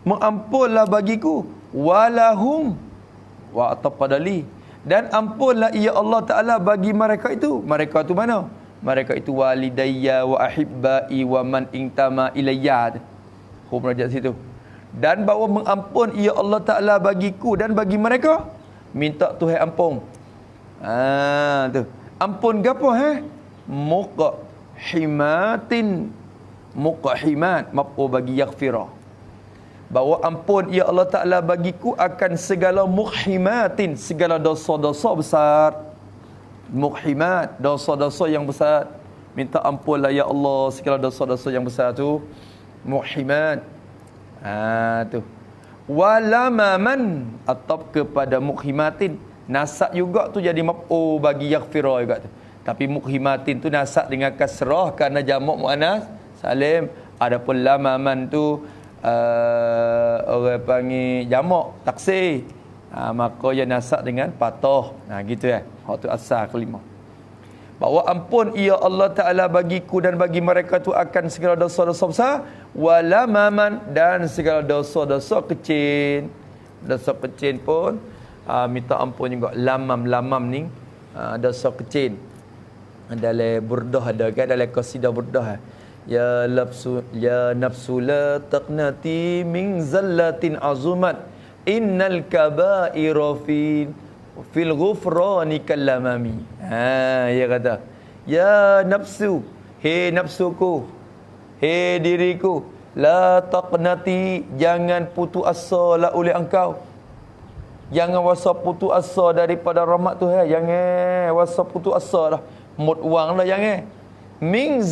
mengampunlah bagiku, walahum, wa pada li, dan ampunlah ya Allah Ta'ala bagi mereka itu. Mereka tu mana? Mereka itu walidayya wa ahibbai wa man intama ilayya. Merajak situ. Dan bahawa mengampun ya Allah Ta'ala bagiku dan bagi mereka, minta Tuhan ampun. Tu ampun gapo muqhimatin, muqhimat mafu bagi yaghfirah, bahawa ampun ya Allah Ta'ala bagiku akan segala muqhimatin, segala dosa-dosa besar. Muqhimat, dosa-dosa yang besar, minta ampunlah ya Allah segala dosa-dosa yang besar tu. Muqhimat. Tu walamaman, atap kepada muqhimatin, nasab juga tu jadi maf'ul bagi yaghfirah juga tu. Tapi muqhimatin tu nasab dengan kasrah kerana jamak muannas salim. Adapun lamaman tu orang panggil jamak taksir, maka dia nasab dengan patah. Gitu hak tu asal kelima. Bahawa ampun ya Allah Ta'ala bagiku dan bagi mereka tu akan segala dosa-dosa besar, walamaman, dan segala dosa-dosa kecil. Dosa kecil pun minta ampun juga. Lamam ni dosa kecil. Dalam burdah ada kan, dalam qasidah burdah, ya nafsu la taqnati min zallatin azumat, innal kaba'ira fil ghufrani kallamami. Dia kata, ya nafsu, he nafsuku, he diriku, la taqnati, jangan putus asa lah oleh engkau. Jangan wasa putus asa daripada rahmat Tuhan. Jangan wasa putus asa dah. Mut wang dah jangan. Min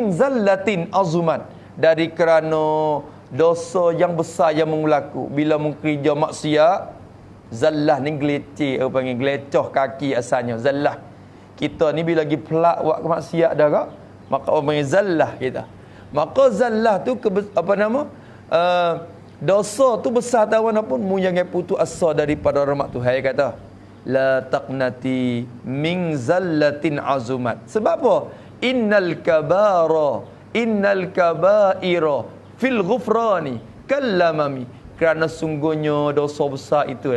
zallatin azumat, dari kerana dosa yang besar yang mengulaku. Bila mengkerja maksiat, zallah ni geleceh, orang panggil gelecoh kaki asalnya. Zallah. Kita ni bila lagi pelak buat kemaksiat dah kak, maka orang panggil zallah kita. Maka zallah tu dosa tu besar tawan pun mu jangan putus asa daripada rahmat Tuhan. Kata la taqnati min zallatin azumat. Sebab apa? Innal kabaira fil ghufrani kallamami. Kerana sungguhnya dosa besar itu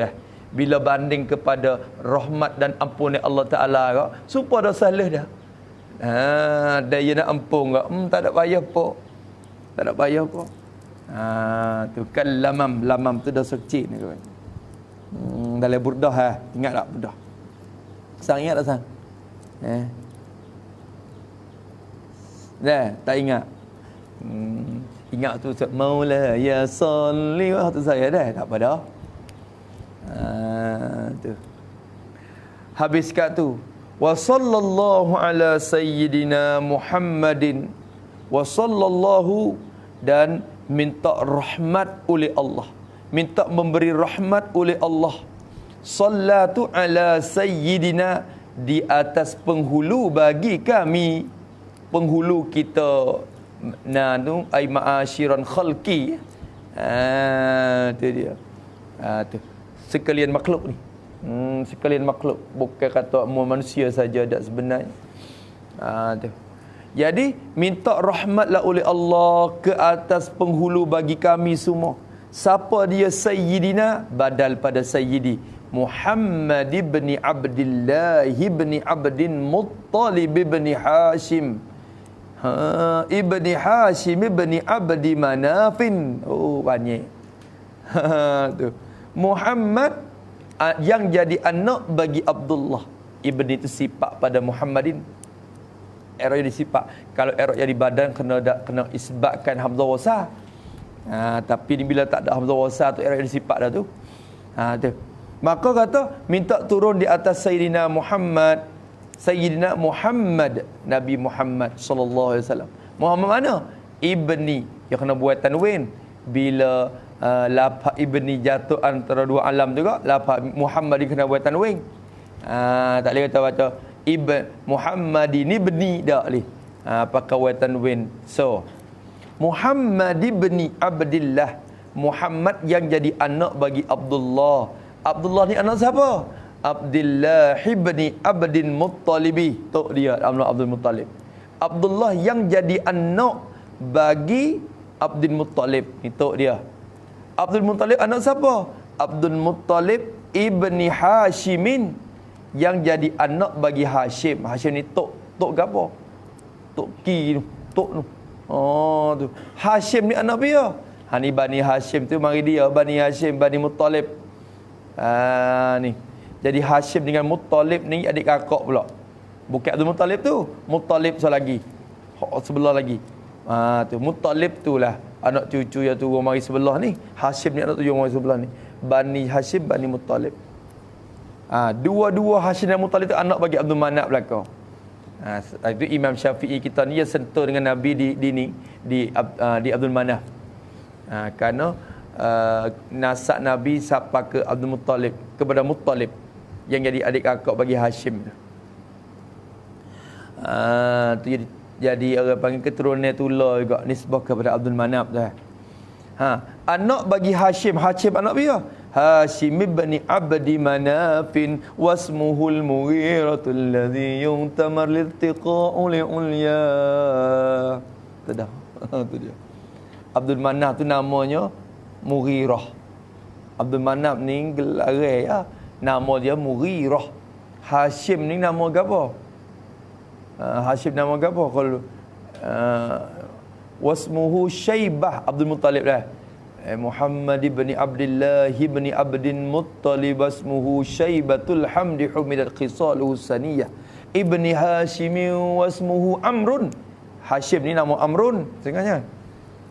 bila banding kepada rahmat dan ampun Allah Ta'ala kak, supaya dah salah dah. Dia nak ampun kak, tak ada payah apa. Tak ada payah apa. Tu kan lamam tu dosa kecil ni kawan. Dalam burdah ingat tak burdah? Sang ingat tak sang? Tak ingat. Ingat tu Maula ya salli wa tu saya dah. Tak apa dah. Tu. Habis kat tu. Wa sallallahu ala sayyidina Muhammadin. Wa sallallahu, dan minta rahmat oleh Allah. Minta memberi rahmat oleh Allah. Sallatu ala sayyidina, di atas penghulu bagi kami. Penghulu kita. Nah tu ai ma'asyiran khalqi. Tu dia. Tu. Sekalian makhluk ni. Sekalian makhluk, bukan kata manusia saja dak sebenarnya. Tu. Jadi minta rahmatlah oleh Allah ke atas penghulu bagi kami semua. Siapa dia Sayyidina? Badal pada Sayyidi Muhammad ibn Abdullah ibn Abdin Muttalib ibn Hashim. Ibni Hashim ibni Abdi Manafin. Oh, banyak. Tu. Muhammad yang jadi anak bagi Abdullah. Ibni itu sifat pada Muhammadin. Erok jadi sifat. Kalau erok jadi badan kena isbatkan hamzah wasal. Tapi bila tak ada hamzah wasal tu erok jadi sifat dah tu. Tu. Maka kata minta turun di atas Sayyidina Muhammad. Sayyidina Muhammad, Nabi Muhammad sallallahu alaihi wasallam. Muhammad mana? Ibni, yang kena buat tanwin. Bila lafaz ibni jatuh antara dua alam tu kak, lafaz Muhammad kena buat tanwin. Tak boleh kata baca Muhammadin ibni, tak boleh. Pakai buat tanwin. So, Muhammad ibni Abdillah, Muhammad yang jadi anak bagi Abdullah. Abdullah ni anak siapa? Abdullah ibni Abdin Muttalibi. Tu dia Abdul Muttalib. Abdullah yang jadi anak bagi Abdul Muttalib. Itu dia. Abdul Muttalib anak siapa? Abdul Muttalib ibni Hashimin, yang jadi anak bagi Hashim. Hashim ni tok ke apa? Tok ki tu. Tok tu. Oh tu. Hashim ni anak dia. Ni Bani Hashim tu mari dia. Bani Hashim, Bani Muttalib. Ni. Jadi Hashim dengan Muttalib ni adik kakak pula. Bukan Abdul Muttalib tu. Muttalib lagi. Sebelah lagi. Tu Muttalib tu lah anak cucu yang turun mari sebelah ni. Hashim ni anak tu yang mari sebelah ni. Bani Hashim, Bani Muttalib. Dua-dua Hashim dan Muttalib tu anak bagi Abdul Manaf belakang. Itu Imam Syafi'i kita ni yang sentuh dengan Nabi di Abdul Manaf. Kerana nasab Nabi siapa ke Abdul Muttalib, kepada Muttalib yang jadi adik kakak bagi Hashim. Tu jadi orang panggil keturunan tula juga, nisbah kepada Abdul Manaf dah. Anak bagi Hashim. Hashim anak dia Hashim ibn Abdi Manafin wasmuhul Mughiratul ladzi yuntamar liltiqa'u li'ulya. Tu dah. Tu dia. Abdul Manaf tu namanya Mughirah. Abdul Manaf ni gelar ya. Nama dia Mughirah. Hashim ni nama apa? Hashim nama apa? Kalau wasmuhu Syaibah Abdul Muttalib dah. Muhammad ibn Abdullah ibn Abdin Muttalib wasmuhu Syaibatul Hamdi humidat khisaluhu saniyah. Ibni Hashim wasmuhu Amrun. Hashim ni nama Amrun sengaja.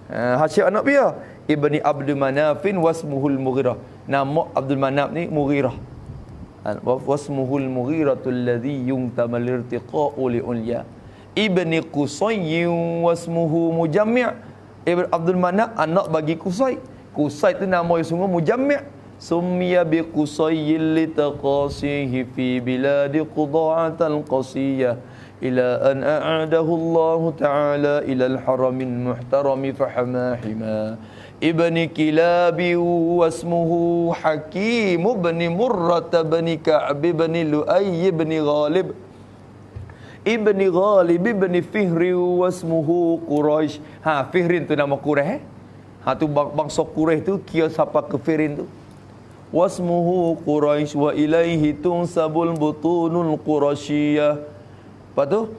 Hashim anak dia Ibni Abdul Manafin wasmuhul Mughirah. Nama Abdul Manaf ni Mughirah. Wasmuhul Mughiratul ladzi yuntamal irtiqa'u li'ulya. Ibni Qusay wasmuhu Mujammi'. Ibn Abdul Manaf anak bagi Qusay. Qusay tu nama yang sungguh Mujammi'. Summiya bi Qusayyin litaqasihi fi biladi Quda'atal Qasiyah ila an a'adahu Allah Ta'ala ila al-haramin muhtarami fahamahima. Ibni Kilabi wasmuhu Hakim ibn Murrah ibn Ka'b ibn Lu'ay ibn Ghalib. Ibni Ghalib ibn Fihri wasmuhu Quraisy. Fihrin tu nama Quraisy. Tu bangsa Quraisy tu kira siapa ke Fihrin tu. Wasmuhu Quraisy wa ilaihi tunsabul butunul Quraisyah. Lepas tu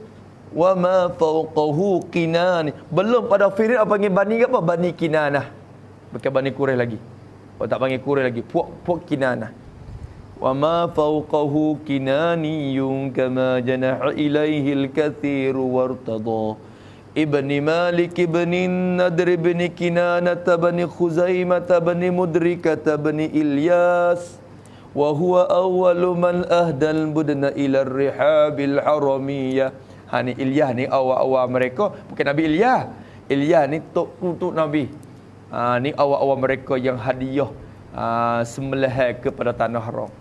wa ma fawqahu Kinan. Belum pada Fihrin apa panggil Bani apa? Bani Kinanah. Bukan Bani Quraisy lagi. Tak panggil Quraisy lagi. Puak Kinanah. Wa ma fawqahu kinaniyun kama janaha ilaihil kathiru wartada ibni Malik ibni Nadr ibni Kinanah ibni Khuzaimah ibni Mudrikah ibni Ilyas wa huwa awwalu man ahdal budna ila rihabil haramiyah. Ni Ilyas ni awal-awal mereka, bukan Nabi Ilyas. Ilyas ni tok Nabi. Ni awal-awal mereka yang hadiah sembelihan kepada tanah haram.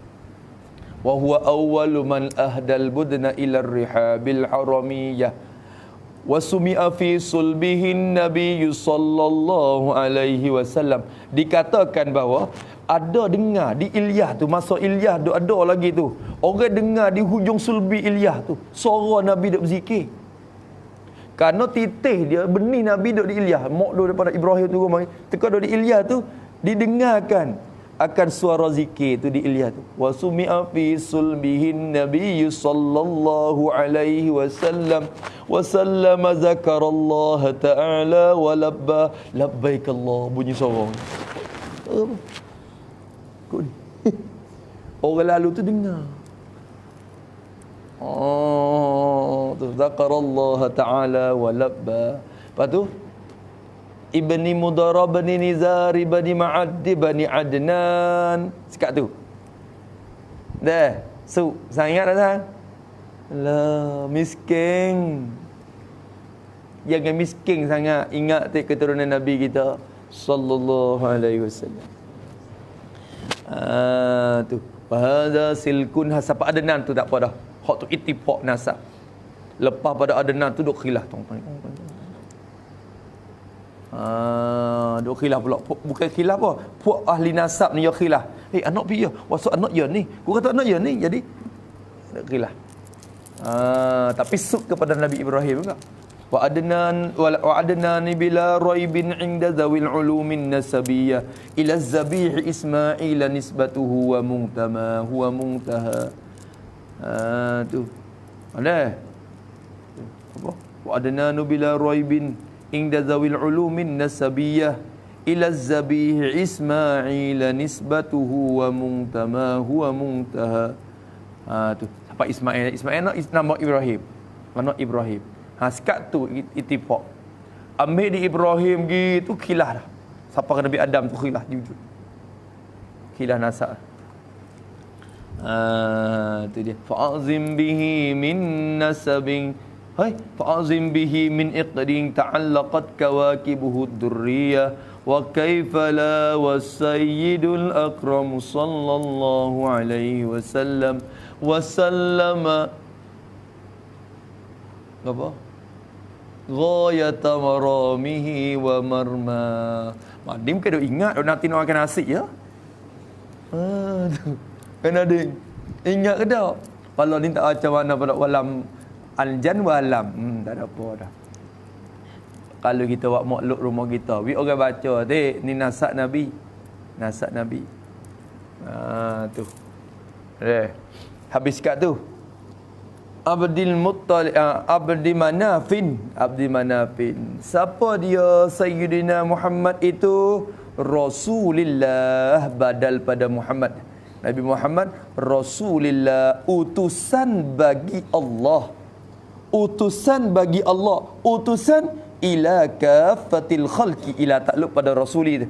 Wa huwa awwalu man ahdal budna ila rihabil haramiyah. Wa sumi'a fi sulbihin Nabi sallallahu alaihi wasallam. Dikatakan bahawa ada dengar di Ilyas tu, masa Ilyas tu ada lagi tu, orang dengar di hujung sulbi Ilyas tu suara Nabi duk berzikir. Kerana titih dia benih Nabi duk di Ilyas, mak duk daripada Ibrahim tu rumah, teka duk di Ilyas tu didengarkan akan suara zikir tu di Ilyas tu. Wa sumi'a fi sulbihin Nabi sallallahu alaihi wasallam wa sallama zakarallah ta'ala wa labba labbaik Allah, bunyi suara. Kau ni. Orang lalu tu dengar. Tu zakarallah ta'ala wa labba. Lepas tu Ibni Mudara Ibni Nizar Ibni Ma'ad Ibni Adnan. Sekat tu. Dah. Sang ingat tak sang? Lah, miskin. Jangan miskin sangat. Ingat tak keturunan Nabi kita sallallahu alaihi wasallam. Tu. Pada silkun hasab Adnan tu tak apa dah. Hak tu ittifaq nasab. Lepas pada Adnan tu duk khilaf. Duk khilaf pula. Bukan khilaf apa? Puak ahli nasab ni ya khilaf. Anak piya? Wasuk anak ya ni. Ku kata anak ya ni. Jadi duk khilaf. Tapi suk kepada Nabi Ibrahim juga. Wa adnan bila raibin inda zawil ulumin nasabiyah ila zabih Ismail nisbatuhu wa muntama huwa muntaha. Tu. Ada. Apa? Wa adnan bila raibin inda zawil ulumin nasabiyah ila zabih Ismail nisbatuhu wa muntama huwa muntaha. Tu. Sampai Ismail nama Ibrahim. Anak Ibrahim. Sekat tu ittifaq. Ambil di Ibrahim gitu khilaf dah. Sampai ke Nabi Adam tu khilaf jujur. Khilaf nasab. Tu dia. Fa'azim bihi min nasabin. Fa'azim bihi min iqdin ta'allaqat kawakibuhu durriyah wa kaifa la wasayyidul akram sallallahu alaihi wasallam wa sallama apa? Ghayata maramihi wa marma. Madim ke duk ingat duk nanti nak makan nasi ya? Kan ada ingat ke tak? Kalau ni tak macam mana pada walam aljan walam. Tak ada apa dah. Kalau kita buat makhluk rumah kita, we orang baca, dek ni nasab Nabi. Nasab Nabi. Tu. Habis kat tu. Abdul Muttalib, Abdi Manafin. Siapa dia Sayyidina Muhammad itu? Rasulillah, badal pada Muhammad. Nabi Muhammad Rasulillah, utusan bagi Allah. Utusan bagi Allah. Utusan ila kafatil khalqi, ila takluk pada rasuli tu.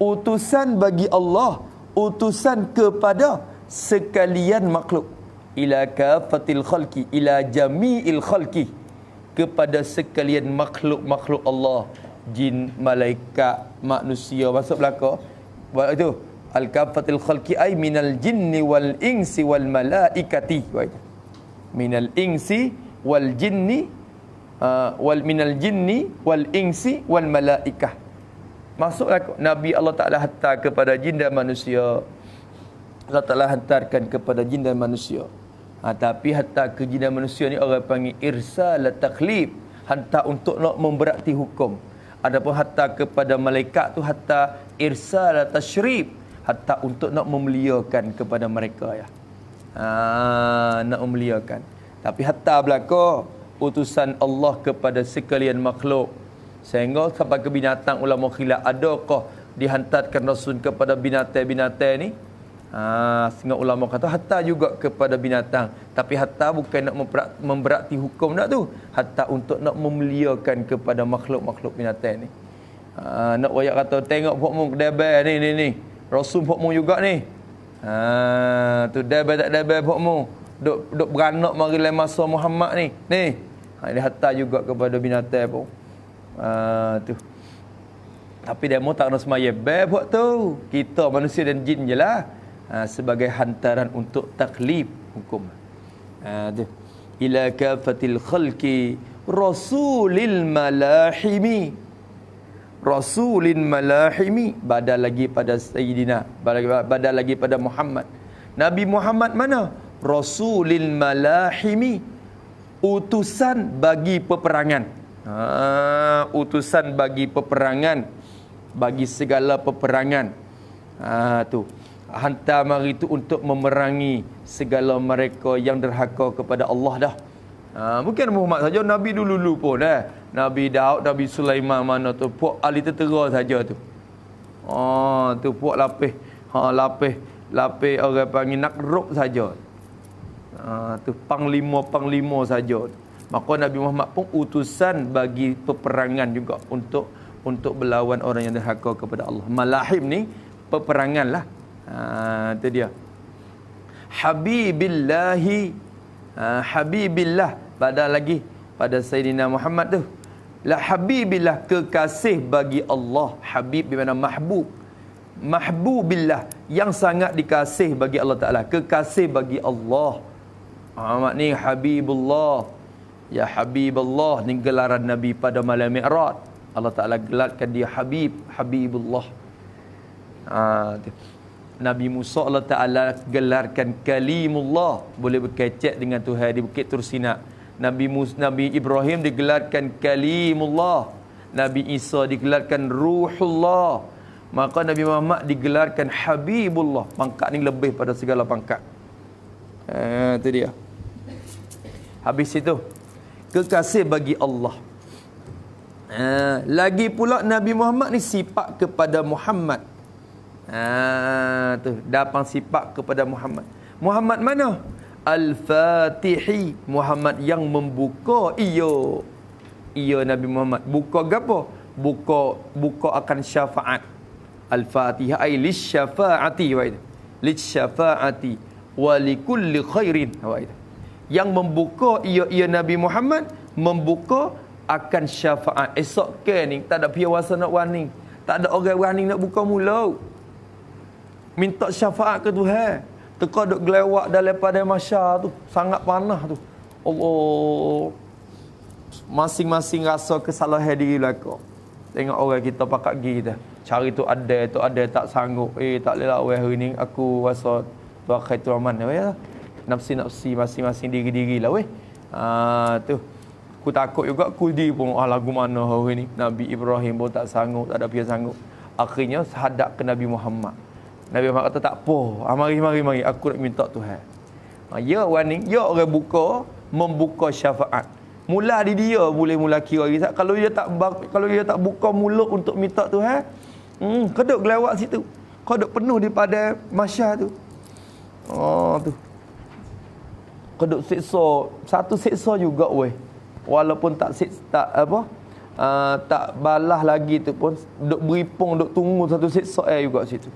Utusan bagi Allah, utusan kepada sekalian makhluk. Ila kafatil khalqi, ila jami'il khalqi, kepada sekalian makhluk-makhluk Allah, jin, malaikat, manusia, masuk belaka. Buat itu al kafatil khalqi ay minal jinni wal insi wal malaikati. Minal insi wal jinni minal jinni wal insi wal malaikah. Masuklah Nabi Allah Ta'ala hantar kepada jin dan manusia. Allah Ta'ala hantarkan kepada jin dan manusia. Tapi hantar ke jin dan manusia ni orang panggil irsal taklif, hantar untuk nak memberati hukum. Adapun hantar kepada malaikat tu hantar irsal tashrif, hantar untuk nak memuliakan kepada mereka ya. Nak memuliakan. Tapi hantar belaka utusan Allah kepada sekalian makhluk. Sehingga sampai ke binatang ulama khilaf, adakah dihantarkan Rasul kepada binatang-binatang ni? Setengah ulama kata hatta juga kepada binatang. Tapi hatta bukan nak memberati hukum nak tu. Hatta untuk nak memuliakan kepada makhluk-makhluk binatang ni. Nak wayak kata tengok pokmu kedebel ni. Rasul pokmu juga ni. Tu debel tak debel pokmu. Duk beranak mari le masa Muhammad ni. Dia hatta juga kepada binatang pun. Tu. Tapi demo tak kena semaya buat tu. Kita manusia dan jin je lah. Sebagai hantaran untuk taklif hukum. Tu. Ila kafatil khalqi rasulil malahimi. Rasulin malahimi. Badal lagi pada Sayyidina. Badal lagi pada Muhammad. Nabi Muhammad mana? Rasulil malahimi. Utusan bagi peperangan. Utusan bagi peperangan. Bagi segala peperangan. Tu. Hantar mari itu untuk memerangi segala mereka yang derhaka kepada Allah dah. Bukan Muhammad saja, Nabi dulu pun Nabi Daud, Nabi Sulaiman mana tu, puak ahli tentera saja tu. Tu puak lapis. Lapis orang panggil nakrub saja. Tu panglima saja. Maka Nabi Muhammad pun utusan bagi peperangan juga untuk berlawan orang yang derhaka kepada Allah. Malahim ni peperangan lah. Itu dia. Habibillahi. Habibillah. Badal lagi pada Sayyidina Muhammad tu. La habibillah, kekasih bagi Allah. Habib bermakna mahbub. Mahbubillah, yang sangat dikasih bagi Allah Ta'ala. Kekasih bagi Allah. Muhammad ni Habibullah. Ya Habibullah, ni gelaran Nabi pada malam Mi'raj. Allah Ta'ala gelarkan dia Habib, Habibullah. Nabi Musa Allah Ta'ala gelarkan Kalimullah. Boleh berkecek dengan Tuhan di Bukit Tursina. Nabi Ibrahim digelarkan Kalimullah. Nabi Isa digelarkan Ruhullah. Maka Nabi Muhammad digelarkan Habibullah. Pangkat ni lebih pada segala pangkat. Itu dia. Habis itu, kekasih bagi Allah. Lagi pula Nabi Muhammad ni sifat kepada Muhammad. Tu datang sifat kepada Muhammad. Muhammad mana? Al-Fatihi. Muhammad yang membuka. Ia Nabi Muhammad. Buka gapo? Buka akan syafaat. Al-Fatihah ay lisyafaati wa itu. Lisyafaati wa likulli khairin wa itu. Yang membuka ia Nabi Muhammad membuka akan syafaat. Esok ke ni tak ada piawasa nak warning. Tak ada orang warning nak buka mulut. Minta syafaat ke Tuhan. Teka duk gelewak dalam pada masyar tu. Sangat panas tu. Allah. Masing-masing rasa kesalahan diri belaka. Tengok orang kita pakat gigi dah. Cari tu ada tak sanggup. Tak boleh lah hari ni aku rasa tu akhir tu aman. Ya. Nafsi-nafsi masing-masing diri-diri lah weh. Tu. Aku takut juga aku pun lagu mana hari ni. Nabi Ibrahim pun tak sanggup, tak ada pihak sanggup. Akhirnya hadap ke Nabi Muhammad. Nabi Muhammad kata tak apa. Mari aku nak minta Tuhan. Ya warning, ya orang membuka syafaat. Mula di dia boleh mula kira risau. Kalau dia tak buka mulut untuk minta Tuhan, keduk gelawak situ. Keduk penuh daripada masyar tu. Tu. Keduk siksa, satu siksa juga weh. Walaupun tak balah lagi tu pun duk beripung, duk tunggu satu siksa juga situ.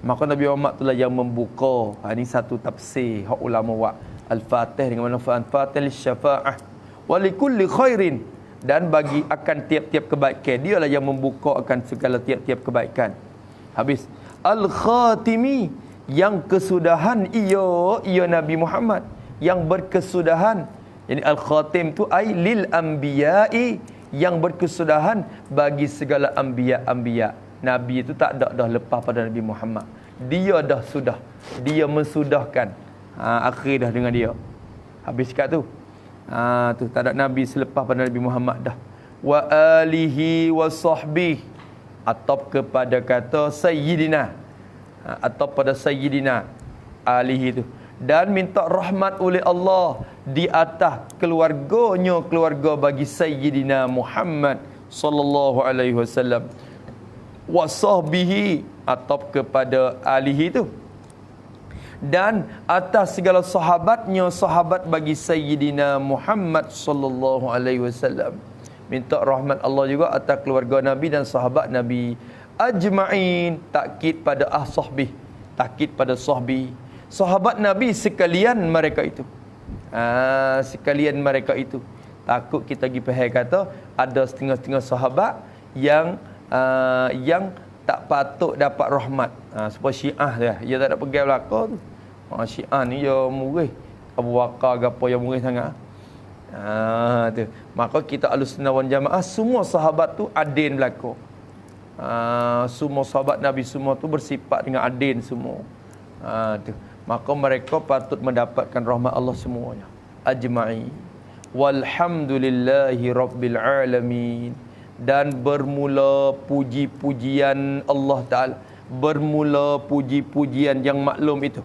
Maka Nabi Muhammad itulah yang membuka. Ini satu tafsir hak ulama wa al-Fatih dengan mana al-Fatih lisyafaah wa likulli khairin, dan bagi akan tiap-tiap kebaikan. Dialah yang membuka akan segala tiap-tiap kebaikan. Habis al-Khatimi, yang kesudahan ia Nabi Muhammad yang berkesudahan. Jadi al-Khatim tu ai lil anbiya'i, yang berkesudahan bagi segala anbiya. Nabi itu tak ada dah lepas pada Nabi Muhammad. Dia dah sudah. Dia mensudahkan. Akhir dah dengan dia. Habis kat tu. Tu tak ada Nabi selepas pada Nabi Muhammad dah. Wa alihi wa sahbihi. Atau kepada kata Sayyidina. Atau pada Sayyidina. Alihi tu. Dan minta rahmat oleh Allah di atas keluarga bagi Sayyidina Muhammad sallallahu alaihi wasallam. Wa sahbihi, atau kepada alihi tu. dan atas segala sahabatnya, sahabat bagi Sayyidina Muhammad sallallahu alaihi wasallam. Minta rahmat Allah juga atas keluarga Nabi dan sahabat Nabi ajma'in. Takkid pada sahbih, takkid pada sahbi, sahabat Nabi sekalian mereka itu. Sekalian mereka itu. Takut kita pergi faham kata ada setengah-setengah sahabat yang tak patut dapat rahmat. Sebab Syiah dia, dia tak ada pegang belaka tu. Syiah ni dia murih. Abu Bakar gapo yang murih sangat. Tu. Maka kita Ahlussunnah wal Jamaah semua sahabat tu adil belaka. Semua sahabat Nabi semua tu bersifat dengan adil semua. Tu. Maka mereka patut mendapatkan rahmat Allah semuanya. Ajma'i. Walhamdulillahi rabbil alamin. Dan bermula puji-pujian Allah Ta'ala, bermula puji-pujian yang maklum itu,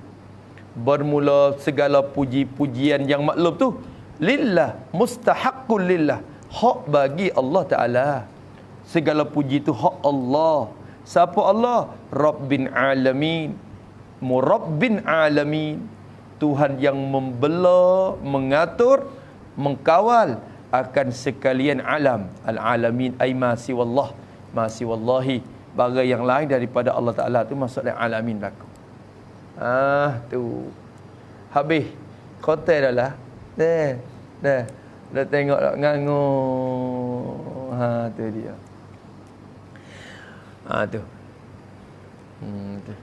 bermula segala puji-pujian yang maklum tu lillah, mustahaqqul lillah, hak bagi Allah Ta'ala. Segala puji tu hak Allah. Siapa Allah? Rabbin alamin, murabbin alamin, Tuhan yang membela, mengatur, mengkawal akan sekalian alam. Al-alamin ay ma siwallah, ma siwallahi, bagai yang lain daripada Allah Ta'ala tu masuk dalam alamin belaka. Tu habis khotel dah lah. Dah tengok tak ngangu. Tu dia. Tu. Tu.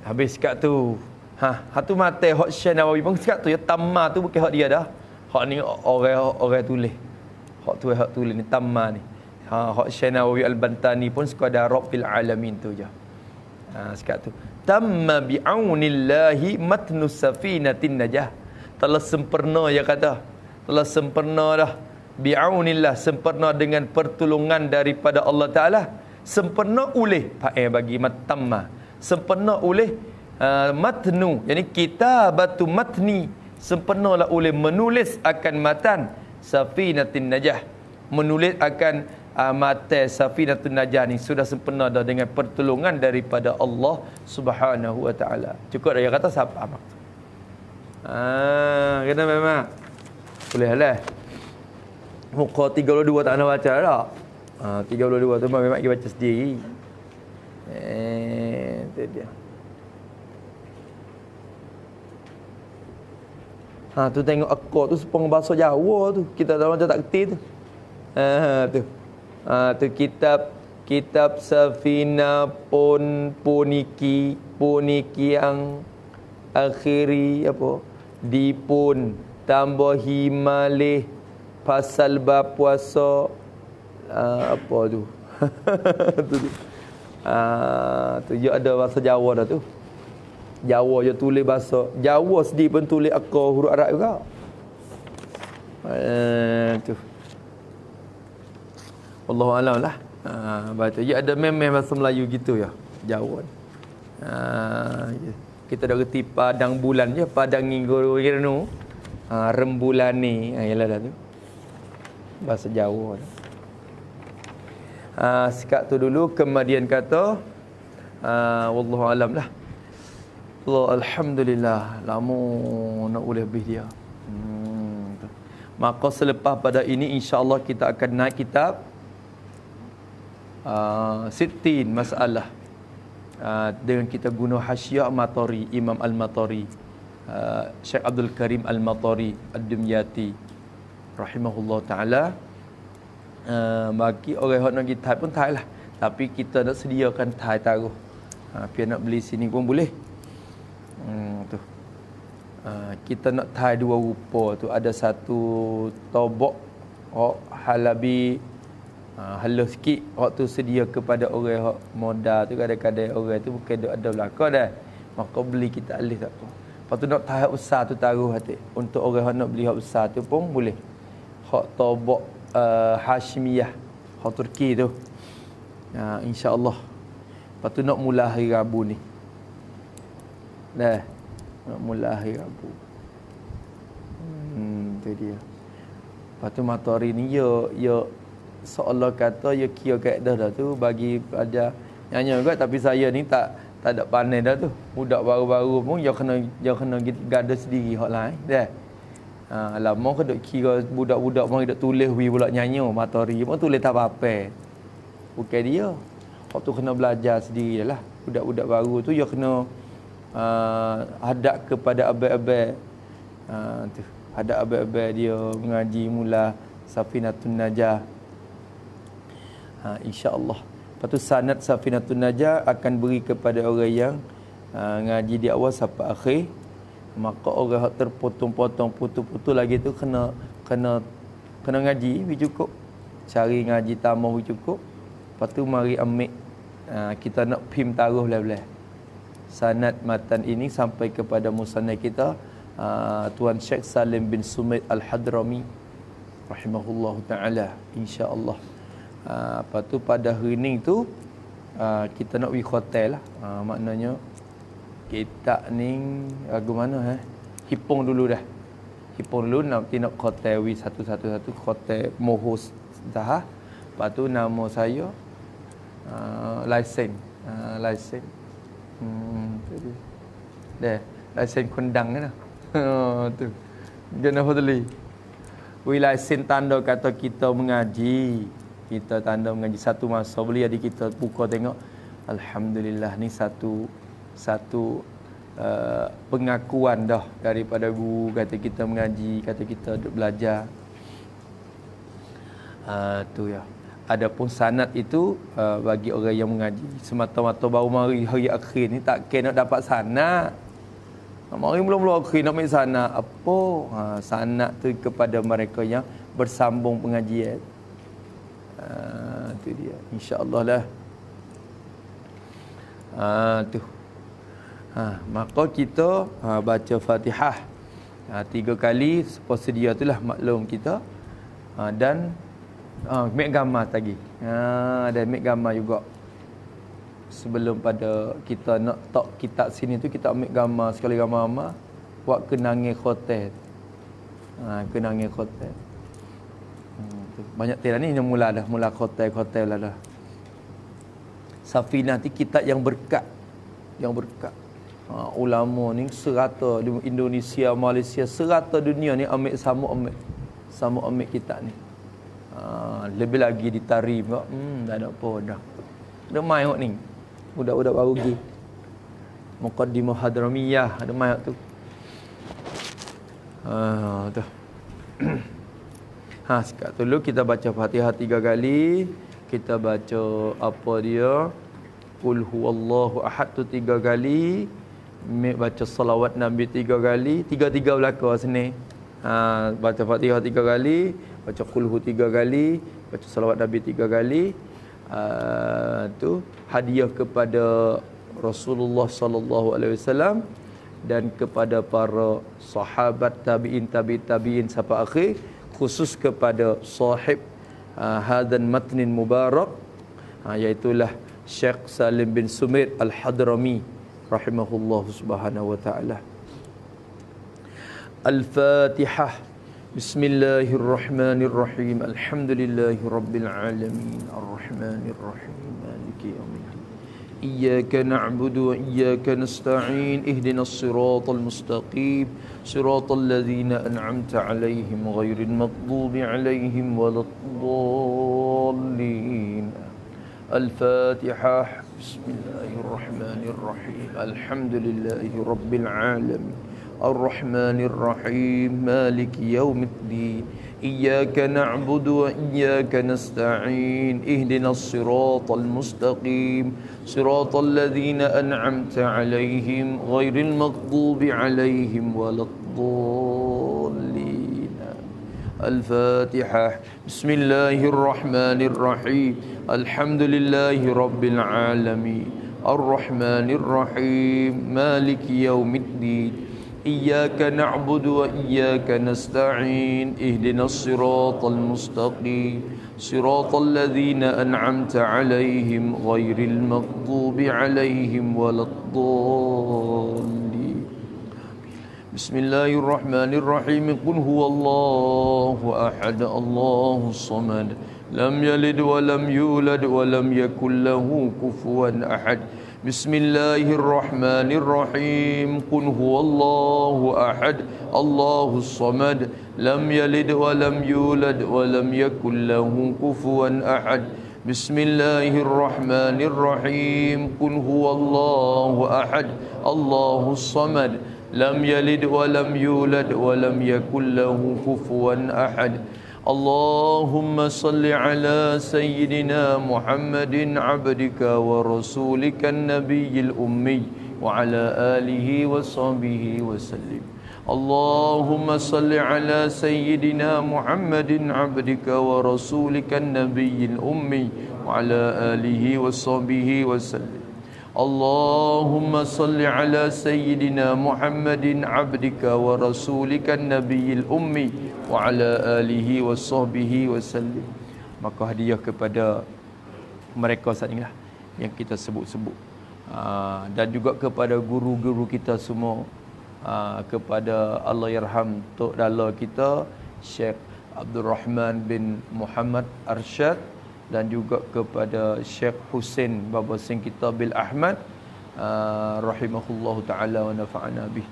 Habis kat tu. Tu mata hak Syekh Nawawi pun kat tu ya, tamma tu bukan hak dia dah. Hak ni orang tulis. Hak tu hak tulis ni tamma ni. Hak Syekh Nawawi Al-Bantani pun sekadar Rabbil alamin tu je. Sekat tu. Tamma bi'aunillahi matnu safinatin najah. Telah sempurna dia kata. Telah sempurna dah. Bi'aunillah, sempurna dengan pertolongan daripada Allah Ta'ala. Sempurna oleh bagi tamma. Sempurna oleh matnu, yakni kitabatu matni, sempurnalah oleh menulis akan matan Safinatin Najah, menulis akan matan Safinatin Najah ni sudah sempurna dah dengan pertolongan daripada Allah Subhanahu wa taala. Cukup dah dia kata siapa mak. Kena memang boleh lah. Muka 32 tak nak baca dah. 32 tu memang kita baca sendiri. Itu dia. Tu tengok akor tu sepong bahasa Jawa tu. Kita tak macam tak kerti tu. Tu. Tu kitab Safina puniki yang akhiri apa? Dipun tambahi malih pasal bab puasa apa tu. Tu. Tu dia ada bahasa Jawa dah tu. Jawa je tulis bahasa Jawa sedih pun tulis akar huruf Arab juga. Tu. Wallahu a'lam lah. Baca je ada mem-mem bahasa Melayu gitu ya. Jawa. Kita dah reti padang bulan je, padang minggu renu. Rembulan ni, yalah dah tu. Bahasa Jawa. Sekat tu dulu, kemudian kata wallahu a'lam lah. Allah, alhamdulillah, lama nak boleh habis dia. Maka selepas pada ini insya-Allah kita akan naik kitab Sittin masalah dengan kita guna hasyiah Matari, Imam Al-Matari, Syekh Abdul Karim Al-Matari Ad-Dimyati rahimahullah taala. Bagi orang yang nak kitab pun tai lah, tapi kita nak sediakan tai taruh. Biar nak beli sini pun boleh. Tu. Kita nak tai dua rupa tu. Ada satu tobok halabi halus sikit, tu sedia kepada orang hak modal tu. Kadang-kadang orang tu bukan ada belaka dah, maka beli kita alih tak apa. Lepas tu nak tai hak besar tu taruh hati. Untuk orang hak nak beli hak besar tu pun boleh. Hak tobok Hashimiyah, hak Turki tu. InsyaAllah. Lepas tu nak mula hari Rabu ni. Dah. Nak mula hari Rabu. Tu dia. Lepas tu Matari ni ya seolah kata ya kira kaedah dah tu bagi pelajar nyanyi juga, tapi saya ni tak tak ada panen dah tu. Budak baru-baru pun dia kena gada sendiri hak lain dah. Lama ke duk kira budak-budak mari duk tulis wi pula nyanyi matahari pun tulis tak apa-apa. Bukan dia. Waktu kena belajar sendiri lah. Budak-budak baru tu dia kena hadap kepada abang-abang. Tu. Hadap abang-abang dia mengaji mula Safinatun Najah. InsyaAllah. Lepas tu sanad Safinatun Najah akan beri kepada orang yang ngaji di awal sampai akhir. Maka orang yang terpotong-potong putus-putus lagi tu kena ngaji bi cukup. Cari ngaji tamah bi cukup. Lepas tu mari ambil kita nak pim taruh belah-belah. Sanad matan ini sampai kepada musannaf kita Tuan Syekh Salim bin Sumaid Al-Hadrami rahimahullahu taala, insya-Allah. Lepas tu pada hari ni tu kita nak pergi hotel lah. Maknanya kita ni lagu mana hipung dulu dah. Hipung dulu nanti nak hotel wi satu-satu hotel Mohos dah. Lepas tu nama saya lesen. Dah lesen kundang kan. Tu. Kenapa tadi? Wi lesen tanda kata kita mengaji. Kita tanda mengaji satu masa boleh ada kita buka tengok, alhamdulillah ni satu pengakuan dah daripada guru kata kita mengaji, kata kita duk belajar. Tu ya. Adapun sanad itu bagi orang yang mengaji semata-mata baru mari hari akhir ni tak kena dapat sanad. Mari belum akhir nak ambil sanad apa? Sanad tu kepada mereka yang bersambung pengajian. Tu dia, insya-Allah lah. Tu. Maka kita baca Fatihah 3 kali sepersedia itulah maklum kita. Dan ambil gambar lagi. Dan ambil gambar juga. Sebelum pada kita nak tok kitab sini tu kita ambil gambar sekali gambar buat kenangan khotel. Kenangan khotel. Banyak tiada ni yang mula khotel lah dah. Safinah ni kitab yang berkat. Ulama ni serata di Indonesia, Malaysia, serata dunia ni ambil ambil kitab ni. Lebih lagi ditarim kok. Tak ada apa dah. Ada mai hok ni. Budak-budak baru pergi. Muqaddimah Hadramiyah ada mai tu. Tu. Sekarang dulu kita baca Fatihah 3 kali. Kita baca apa dia? Qul huwallahu ahad tu 3 kali. Baca salawat Nabi 3 kali. 3-3 belaka sini. Baca Fatihah 3 kali, baca Qul hu 3 kali, baca salawat Nabi 3 kali. Tu hadiah kepada Rasulullah sallallahu alaihi wasallam dan kepada para sahabat tabi'in sampai akhir, khusus kepada sahib hadan matnin mubarak, iaitulah Syekh Salim bin Sumaid Al-Hadrami rahimahullah subhanahu wa ta'ala. Al-Fatihah. Bismillahirrahmanirrahim. Alhamdulillahi rabbil alamin. Ar-Rahmanirrahim. Maliki yaumiddin. Iyyaka na'budu wa iyyaka nasta'in. Ihdinas siratal mustaqim. Siratal ladzina an'amta 'alaihim ghairil maghdubi 'alaihim waladdallin. Al-Fatihah. Bismillahirrahmanirrahim. Alhamdulillahi rabbil alamin. Ar-Rahmanir-Rahim. Maliki yaumiddin. Iyyaka na'budu wa iyyaka nasta'in. Ihdinas siratal mustaqim. Siratal ladzina an'amta 'alaihim ghairil maghdubi 'alaihim waladdallin. Al-Fatihah. Bismillahirrahmanirrahim. Alhamdulillahi rabbil alamin. Ar-Rahmanir-Rahim. Maliki yaumiddin. Iyyaka na'budu wa iyyaka nasta'in. Ihdinas siratal mustaqim. Siratal ladzina an'amta 'alaihim ghairil maghdubi 'alaihim waladdallin. Bismillahirrahmanirrahim. Qul huwallahu ahad. Allahus samad. Lam yalid wa lam yulad wa lam yakul lahu kufuwan ahad. Bismillahirrahmanirrahim. Qul huwallahu ahad, Allahus samad, lam yalid wa lam yulad wa lam yakul lahu kufuwan ahad. Bismillahirrahmanirrahim. Qul huwallahu ahad, Allahus samad, lam yalid wa lam yulad wa lam yakul lahu kufuwan ahad. Allahumma salli ala sayyidina Muhammadin abdika wa rasulika nabiyil ummi wa ala alihi wa sahbihi wa sallim. Allahumma salli ala sayyidina Muhammadin abdika wa rasulika nabiyil ummi wa ala alihi wa sahbihi wa sallim. Allahumma salli ala sayyidina Muhammadin abdika wa rasulika nabiyil ummi wa ala alihi wa sahbihi wa sallim. Maka hadiah kepada mereka saat inilah yang kita sebut-sebut, dan juga kepada guru-guru kita semua, kepada Allahyarham Tok Dala kita Syekh Abdul Rahman bin Muhammad Arsyad, dan juga kepada Syekh Hussein Baba Sing kita bil Ahmad, rahimahullahu taala wa nafa'ana bih.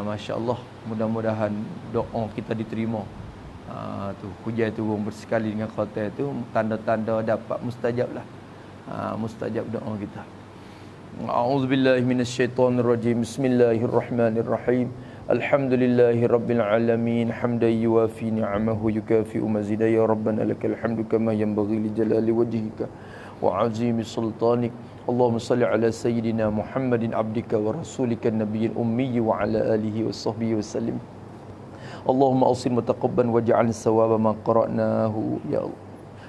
Masya-Allah, mudah-mudahan doa kita diterima. Tu hujan turun bersekali dengan khatam tu tanda-tanda dapat mustajab lah. Mustajab doa kita. A'udzubillahi minasyaitonirrajim. Bismillahirrahmanirrahim. Alhamdulillahi rabbil alamin, hamdan yuwafi ni'amahu yukafi'u mazida. Ya rabbana lakal hamdu kama yanbaghi li jalali wajhika wa 'azimi sultanik. Allahumma salli ala sayyidina Muhammadin abdika wa rasulika nabiyil ummi wa ala alihi wa sahbihi wa sallim. Allahumma awsil mutaqabban waj'al sawaba ma qara'nahu ya Allah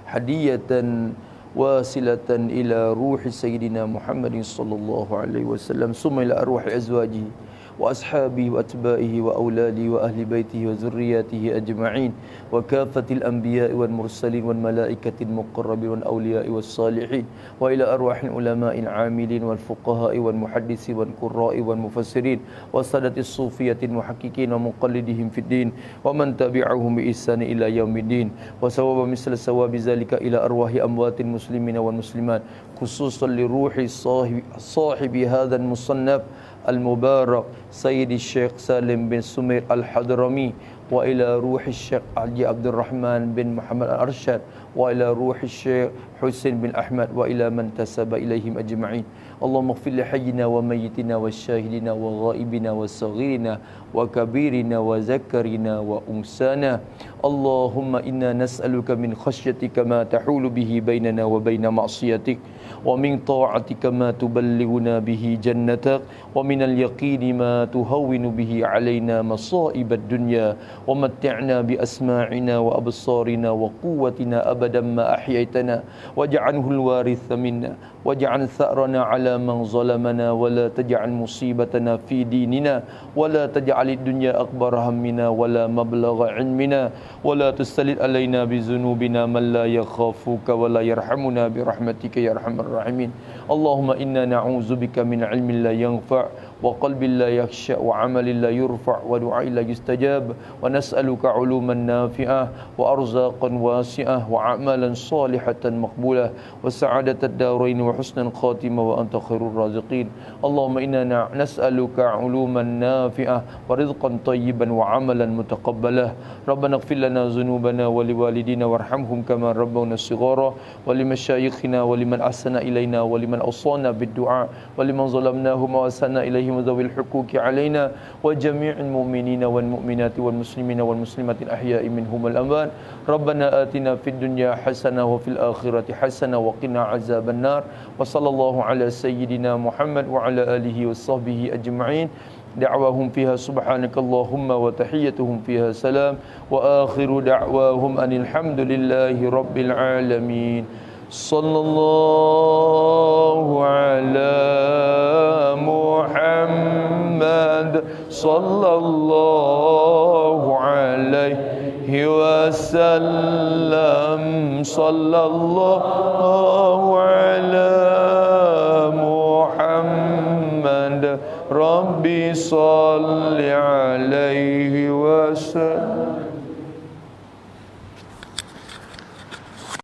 hadiyatan wasilatan ila ruhi sayyidina Muhammadin sallallahu alaihi wasallam, summa ila arwahi azwajihi wa ashabihi wa atba'ihi wa auladihi wa ahli baitihi wa zurriyatihi ajma'in wa kafatil anbiya'i wal mursalin wal malaikatil muqarrabin wal awliya'i was salihin wa ila arwahil ulama'il 'amilin wal fuqaha'i wal muhadditsin wal qurra'i wal mufassirin wa sadatis sufiyatil muhaqqiqin wa muqallidihim fid din wa man tabi'ahum bi ihsan ila yaumiddin wa sawaba misla sawabi zalika ila arwahi amwatil muslimina wal muslimat, khususan li ruhi sahibi hadzal musannaf al-mubarak Sayyidi Syekh Salim bin Sumair al-Hadrami, wa ila ruhi Syekh Haji Abdul Rahman bin Muhammad al-Arsyad, wa ila ruhi Syekh Husain bin Ahmad, wa ila man tasaba ilaihim ajma'in. Allahumma ighfir li hayyina wa mayyitina wa syahidina wa ghaibina wa saghirina wa kabirina wa zakarina wa unsana. Allahumma inna nas'aluka min khasyatika ma tahulu bihi bainana wa baina ma'siyatik, wa min ta'atika ma tuballighuna bihi jannatak, wa min al-yaqini ma tuhawwinu bihi alaina masa'ibad dunya, wa matti'na bi asma'ina wa absarina wa quwwatina abadan ma ahyaitana, waj'alhu al-waritha minna, waj'al tha'rana ala man zalamana, wa la taj'al musibatana fi dinina, wa la taj'alid dunya akbar hammina wa la mablagha ilmina, wa la tusallit alaina bi dhunubina man la yakhafuka wa la yarhamuna bi rahmatika ya arhamar rahimin. Allahumma inna na'udzubika min ilmin la yanfa' wa qalbin la yakhsha wa 'amalin la yurfa' wa du'ain la yustajab, wa nas'aluka 'uluman nafi'ah wa arzaqan wasi'ah wa a'malan salihatan maqbulah wa sa'adatad darain wa husnal khatimah wa anta khairur raziqin. Allahumma inna nas'aluka 'uluman nafi'ah wa rizqan tayyiban wa 'amalan mutaqabbalah. Rabbana ighfir lana dhunubana wa liwalidina warhamhum kama rabbawna shighara, wa limasyayikhina wa liman ahsana ilaina wa liman awsana bid-du'a wa liman zalamnahum wa asana ilaihim wa dhawil huquqi alaina wa jami'il mu'minina wal mu'minati wal muslimina wal muslimatin ahya'i minhum wal amwat. Rabbana atina fid dunya hasanah wa fil akhirati hasanah wa qina azaban nar. Wa sallallahu ala sayyidina Muhammad wa ala alihi wa sahbihi ajma'in. Da'wahum fiha subhanakallahumma wa tahiyyatuhum fiha salam, wa akhiru da'wahum anil hamdulillahi rabbil alamin. Sallallahu ala Muhammad sallallahu alaihi wasallam. Sallallahu ala Muhammad Rabbi salli alaihi